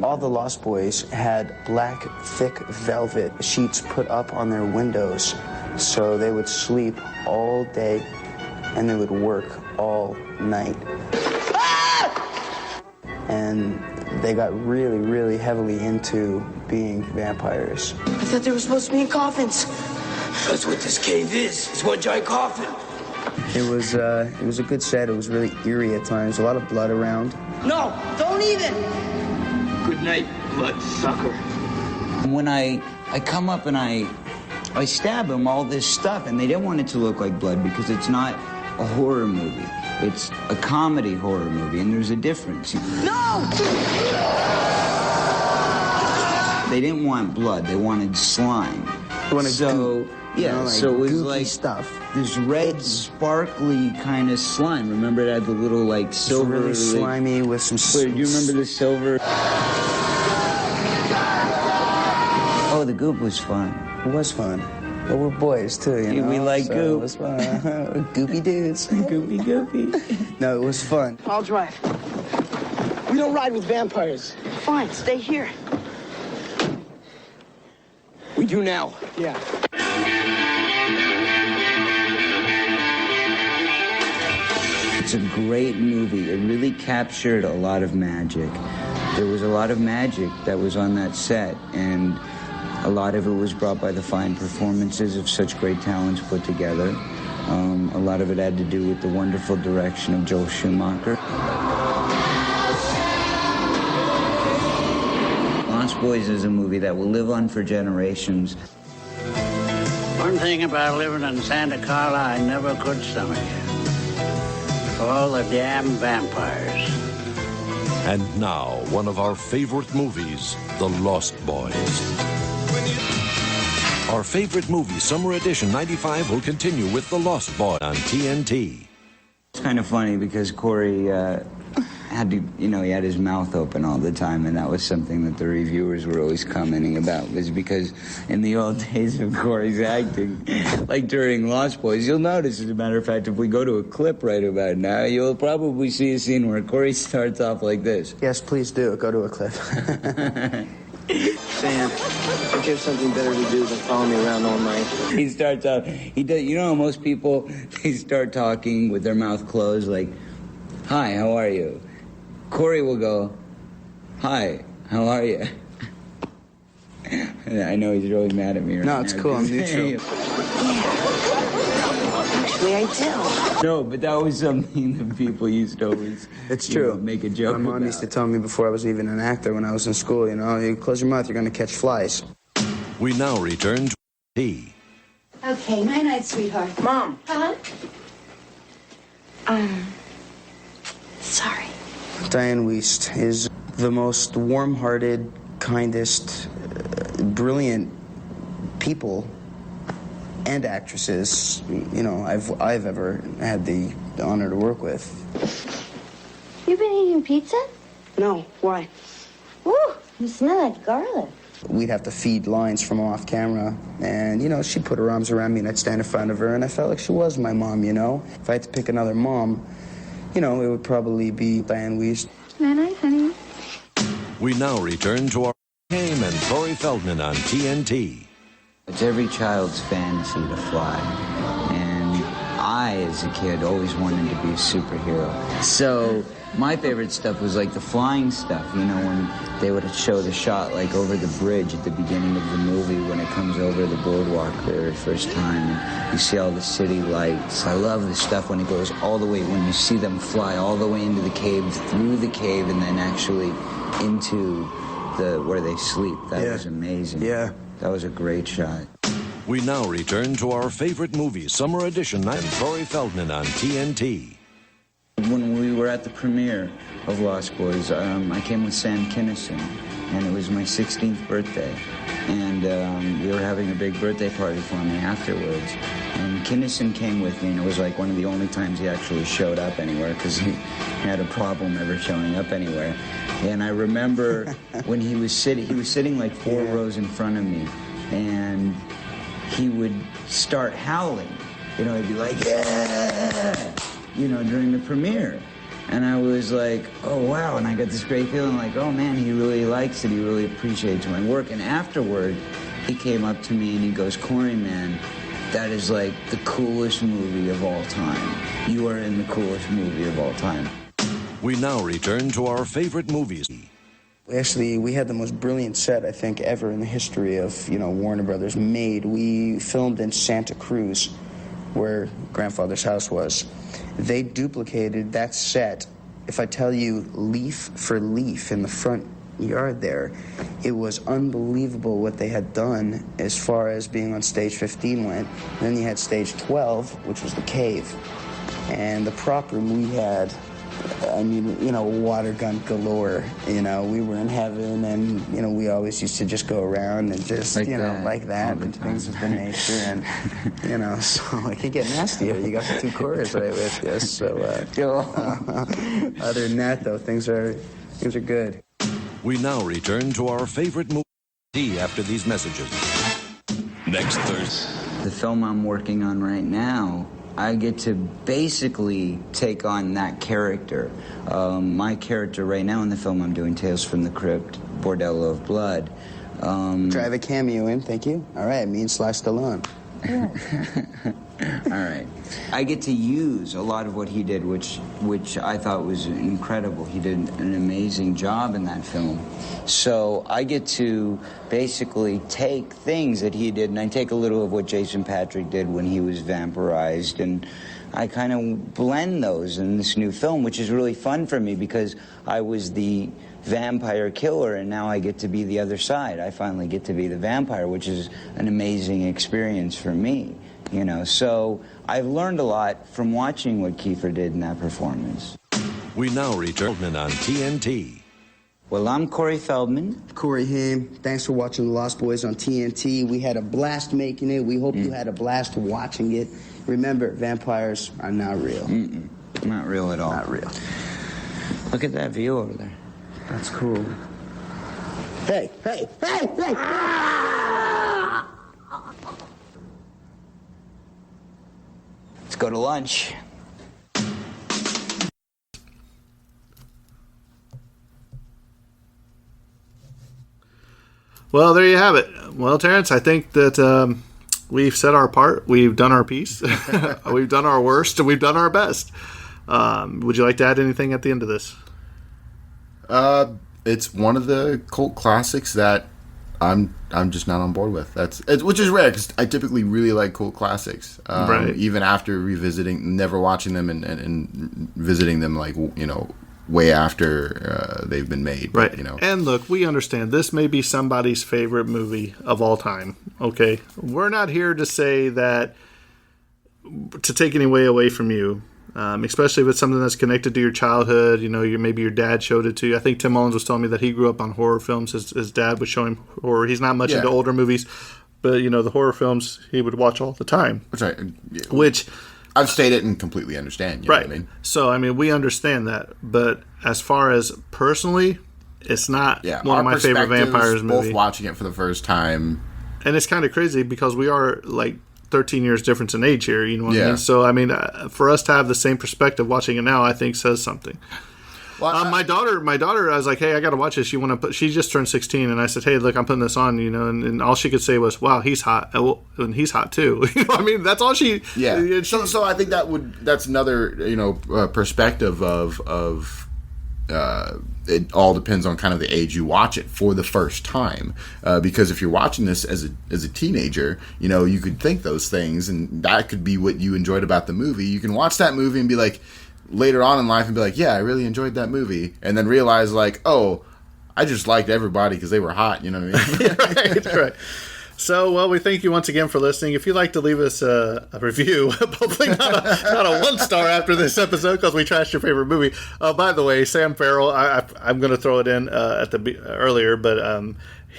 All the Lost Boys had black, thick velvet sheets put up on their windows so they would sleep all day and they would work all night. And they got really, really heavily into being vampires. I thought they were supposed to be in coffins. That's what this cave is. It's one giant coffin. It was a good set. It was really eerie at times. A lot of blood around. No, don't even. Good night, bloodsucker. When I come up and I stab him, all this stuff, and they didn't want it to look like blood because it's not a horror movie. It's a comedy horror movie, and there's a difference. No! They didn't want blood. They wanted slime. So, yeah, like so it was goofy like stuff. This red, sparkly kind of slime. Remember it had the little, like, silver... really slimy with some... Wait, do you remember the silver... Oh, the goop was fun. It was fun. But we're boys, too, you know? We like so goop. It was fun. Goopy dudes. Goopy. No, it was fun. I'll drive. We don't ride with vampires. Fine, stay here. We do now. Yeah. It's a great movie. It really captured a lot of magic. There was a lot of magic that was on that set, and a lot of it was brought by the fine performances of such great talents put together. A lot of it had to do with the wonderful direction of Joel Schumacher. Lost Boys is a movie that will live on for generations. One thing about living in Santa Carla I never could stomach. All the damn vampires. And now, one of our favorite movies, The Lost Boys. Our favorite movie, Summer Edition 95, will continue with The Lost Boy on TNT. It's kind of funny because Corey had to, he had his mouth open all the time, and that was something that the reviewers were always commenting about, was because in the old days of Corey's acting, like during Lost Boys, you'll notice, as a matter of fact, if we go to a clip right about now, you'll probably see a scene where Corey starts off like this. Yes, please do. Go to a clip. Sam, don't you have something better to do than follow me around all night? He starts out, most people, they start talking with their mouth closed, like, hi, how are you? Corey will go, hi, how are you? I know he's really mad at me right now. No, it's cool, I'm neutral. Actually, I do. No, but that was something that people used to always It's true. make a joke My mom about. used to tell me before I was even an actor when I was in school, you close your mouth, you're going to catch flies. We now return to T. Okay, night-night, sweetheart. Mom. Huh? Sorry. Diane Wiest is the most warm-hearted, kindest, brilliant people and actresses, I've ever had the honor to work with. You been eating pizza? No, why? Woo, you smell like garlic. We'd have to feed lines from off camera, and, she'd put her arms around me, and I'd stand in front of her, and I felt like she was my mom, If I had to pick another mom, it would probably be Diane Wiest. Night-night, honey. We now return to our Haim and Corey Feldman on TNT. It's every child's fantasy to fly. And I, as a kid, always wanted to be a superhero. So my favorite stuff was like the flying stuff, when they would show the shot like over the bridge at the beginning of the movie when it comes over the boardwalk the very first time. And you see all the city lights. I love the stuff when it goes all the way, when you see them fly all the way into the cave, through the cave, and then actually into where they sleep. That was amazing. Yeah. That was a great shot. We now return to our favorite movie, Summer Edition, and Corey Feldman on TNT. When we were at the premiere of Lost Boys, I came with Sam Kinison, and it was my 16th birthday. And we were having a big birthday party for me afterwards. And Kinison came with me, and it was like one of the only times he actually showed up anywhere, because he had a problem ever showing up anywhere. And I remember when he was sitting like 4 rows in front of me, and he would start howling. He'd be like, yeah, during the premiere. And I was like, oh, wow. And I got this great feeling like, oh, man, he really likes it. He really appreciates my work. And afterward, he came up to me and he goes, Corey, man, that is like the coolest movie of all time. You are in the coolest movie of all time. We now return to our favorite movies. Actually, we had the most brilliant set, I think, ever in the history of, Warner Brothers made. We filmed in Santa Cruz, where grandfather's house was. They duplicated that set. If I tell you leaf for leaf in the front yard there, it was unbelievable what they had done as far as being on stage 15 went. And then you had stage 12, which was the cave. And the prop room we had, water gun galore. We were in heaven, and, we always used to just go around and just, like that, and things with the nature, and, so it can get nastier. You got the two chorus right with you, so, other than that, though, things are good. We now return to our favorite movie after these messages. Next Thursday. The film I'm working on right now, I get to basically take on that character. My character right now in the film I'm doing, Tales from the Crypt, Bordello of Blood. Drive a cameo in, thank you. All right, me and Sly Stallone. All right. I get to use a lot of what he did, which I thought was incredible. He did an amazing job in that film. So I get to basically take things that he did, and I take a little of what Jason Patric did when he was vampirized, and I kind of blend those in this new film, which is really fun for me because I was the vampire killer, and now I get to be the other side. I finally get to be the vampire, which is an amazing experience for me. So I've learned a lot from watching what Kiefer did in that performance. We now return on TNT. Well, I'm Corey Feldman. Corey Haim. Thanks for watching The Lost Boys on TNT. We had a blast making it. We hope you had a blast watching it. Remember, vampires are not real. Not real at all. Not real. Look at that view over there. That's cool. Hey! Let's go to lunch. Well, there you have it. Well, Terrence, I think that we've said our part. We've done our piece. We've done our worst, and we've done our best. Would you like to add anything at the end of this? It's one of the cult classics that I'm just not on board with. Which is rare because I typically really like cult classics. Right. Even after revisiting, never watching them and visiting them way after they've been made. Right. But, And look, we understand this may be somebody's favorite movie of all time. Okay, we're not here to say that to take any way away from you. Especially if it's something that's connected to your childhood, maybe your dad showed it to you. I think Tim Mullins was telling me that he grew up on horror films. His dad would show him horror. He's not much into older movies, but the horror films he would watch all the time. Which I've stated and completely understand. You know what I mean? So we understand that, but as far as personally, it's not one of my favorite vampires movies. Both watching it for the first time, and it's kind of crazy because we are like 13 years difference in age here, you know what I mean? So, for us to have the same perspective watching it now, I think says something. Well, my daughter, I was like, hey, I got to watch this. She just turned 16, and I said, hey, look, I'm putting this on, and all she could say was, wow, he's hot. And he's hot too. That's all she... Yeah. So I think that's another, perspective of it all depends on kind of the age you watch it for the first time, because if you're watching this as a teenager, you could think those things, and that could be what you enjoyed about the movie. You can watch that movie and be like, later on in life, and be like, yeah, I really enjoyed that movie, and then realize like, oh, I just liked everybody because they were hot. You know what I mean? Right. So, well, we thank you once again for listening. If you'd like to leave us a review, hopefully not a 1-star after this episode because we trashed your favorite movie. By the way, Sam Farrell, I'm going to throw it in earlier, but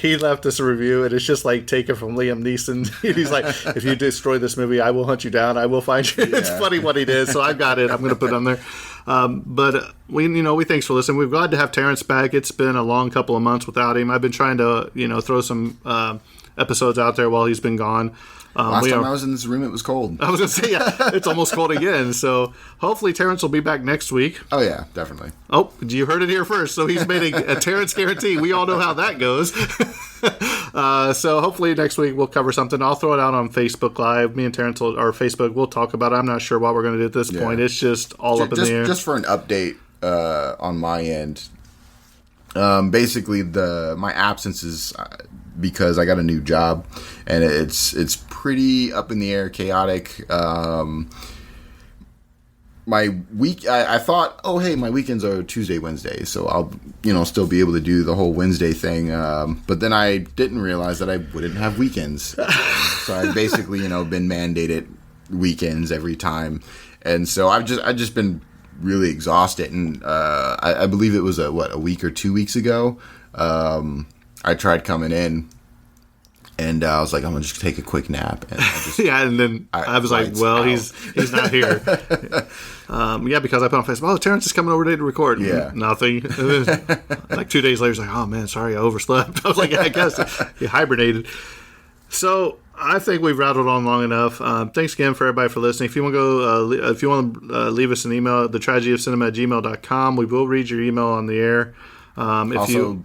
he left us a review, and it's just like taken from Liam Neeson. He's like, if you destroy this movie, I will hunt you down. I will find you. Yeah. It's funny what he did, so I've got it. I'm going to put it on there. But we thanks for listening. We're glad to have Terrence back. It's been a long couple of months without him. I've been trying to, throw some episodes out there while he's been gone. Last time I was in this room, it was cold. I was going to say, yeah, it's almost cold again. So hopefully Terrence will be back next week. Oh, yeah, definitely. Oh, you heard it here first. So he's made a Terrence guarantee. We all know how that goes. So hopefully next week we'll cover something. I'll throw it out on Facebook Live. Me and Terrence or Facebook, we'll talk about it. I'm not sure what we're going to do at this point. It's just all up in the air. Just for an update on my end, basically my absence is because I got a new job, and it's pretty up in the air, chaotic. My week, I thought, oh hey, my weekends are Tuesday, Wednesday, so I'll still be able to do the whole Wednesday thing. But then I didn't realize that I wouldn't have weekends, so I've basically been mandated weekends every time, and so I've just been really exhausted. And I believe it was a week or 2 weeks ago, I tried coming in. And I was like, I'm gonna just take a quick nap. And and then I was like, well, he's not here. Because I put on Facebook, oh, Terrence is coming over today to record. Yeah, nothing. Like 2 days later, he's like, oh man, sorry, I overslept. I was like, I guess he hibernated. So I think we've rattled on long enough. Thanks again for everybody for listening. If you want to leave us an email, thetragedyofcinema@gmail.com. We will read your email on the air.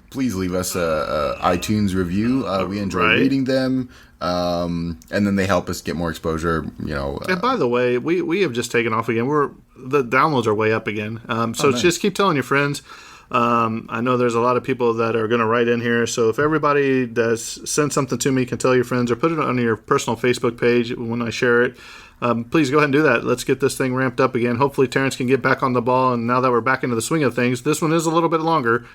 Please leave us a iTunes review. We enjoy reading them, and then they help us get more exposure. And by the way, we have just taken off again. The downloads are way up again. Nice. Just keep telling your friends. I know there's a lot of people that are going to write in here. So if everybody does send something to me, can tell your friends or put it on your personal Facebook page when I share it. Please go ahead and do that. Let's get this thing ramped up again. Hopefully Terrence can get back on the ball, and now that we're back into the swing of things, this one is a little bit longer,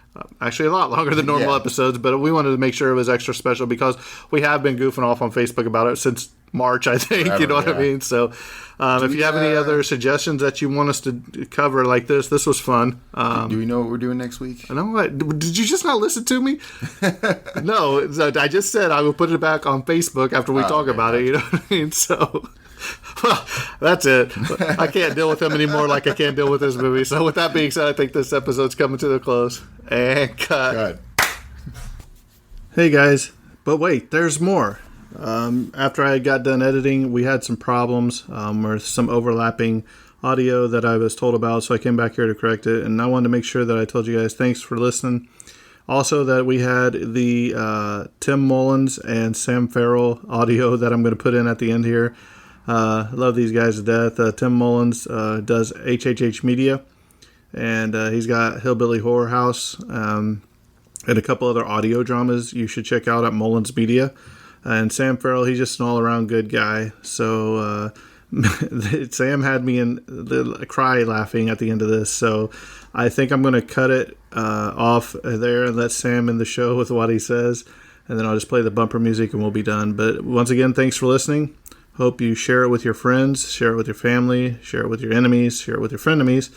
actually a lot longer than normal episodes, but we wanted to make sure it was extra special because we have been goofing off on Facebook about it since March, I think. Forever, you know what I mean? So if you have any other suggestions that you want us to cover like this was fun. Do we know what we're doing next week? No, did you just not listen to me? No, I just said I will put it back on Facebook after we talk about it. You know what I mean? So... Well, that's it. I can't deal with him anymore like I can't deal with this movie. So with that being said, I think this episode's coming to the close. And cut. Hey guys, but wait, there's more. After I got done editing, we had some problems or some overlapping audio that I was told about, so I came back here to correct it. And I wanted to make sure that I told you guys thanks for listening. Also, that we had the Tim Mullins and Sam Farrell audio that I'm going to put in at the end here. Love these guys to death. Tim Mullins does HHH Media, and he's got Hillbilly Horror House and a couple other audio dramas you should check out at Mullins Media. And Sam Farrell, he's just an all-around good guy. So Sam had me in the cry laughing at the end of this. So I think I'm going to cut it off there and let Sam in the show with what he says, and then I'll just play the bumper music and we'll be done. But once again, thanks for listening. Hope you share it with your friends, share it with your family, share it with your enemies, share it with your frenemies.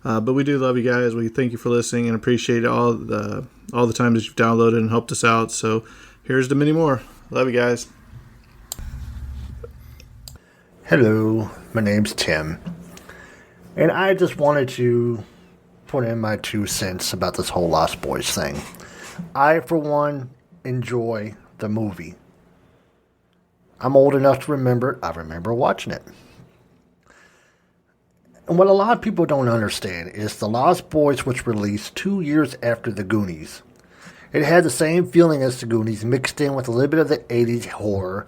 But we do love you guys. We thank you for listening and appreciate all the time that you've downloaded and helped us out. So here's to many more. Love you guys. Hello, my name's Tim. And I just wanted to put in my 2 cents about this whole Lost Boys thing. I, for one, enjoy the movie. I'm old enough to remember it. I remember watching it. And what a lot of people don't understand is The Lost Boys was released 2 years after The Goonies. It had the same feeling as The Goonies, mixed in with a little bit of the 80s horror,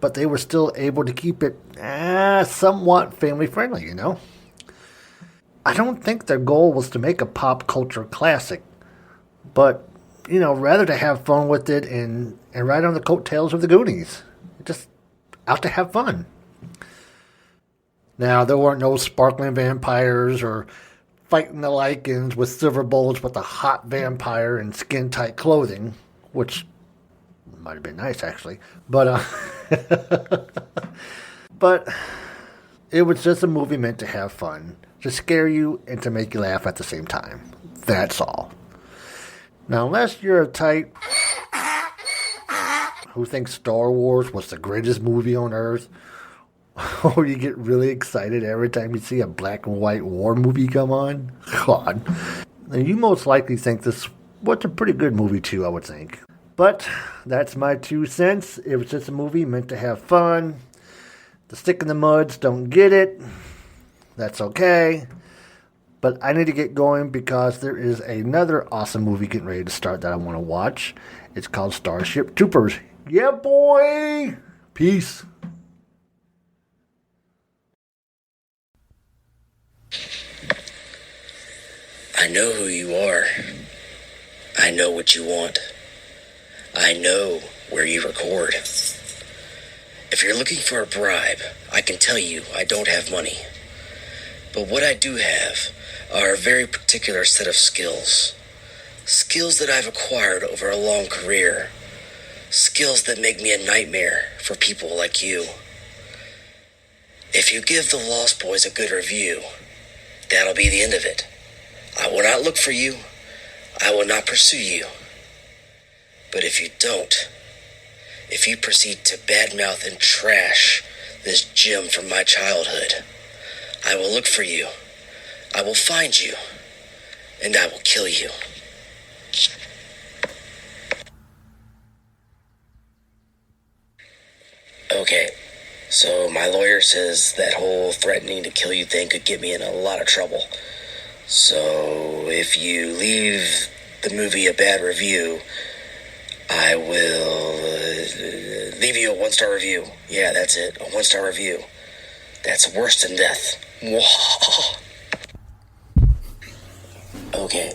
but they were still able to keep it somewhat family-friendly, you know? I don't think their goal was to make a pop culture classic, but, rather to have fun with it and ride on the coattails of The Goonies. Just out to have fun. Now, there weren't no sparkling vampires or fighting the Lycans with silver bullets with a hot vampire in skin-tight clothing, which might have been nice, actually. But it was just a movie meant to have fun, to scare you and to make you laugh at the same time. That's all. Now, unless you're a type who thinks Star Wars was the greatest movie on Earth, or you get really excited every time you see a black and white war movie come on, God, then you most likely think this was a pretty good movie too, I would think. But that's my 2 cents. It was just a movie meant to have fun. The stick in the muds don't get it. That's okay. But I need to get going because there is another awesome movie getting ready to start that I want to watch. It's called Starship Troopers. Yeah, boy! Peace. I know who you are. I know what you want. I know where you record. If you're looking for a bribe, I can tell you I don't have money. But what I do have are a very particular set of skills. Skills that I've acquired over a long career. Skills that make me a nightmare for people like you. If you give The Lost Boys a good review, that'll be the end of it. I will not look for you. I will not pursue you. But if you don't, if you proceed to badmouth and trash this gem from my childhood, I will look for you. I will find you. And I will kill you. Okay, so my lawyer says that whole threatening to kill you thing could get me in a lot of trouble. So if you leave the movie a bad review, I will leave you a 1-star review. Yeah, that's it, a 1-star review. That's worse than death. Okay.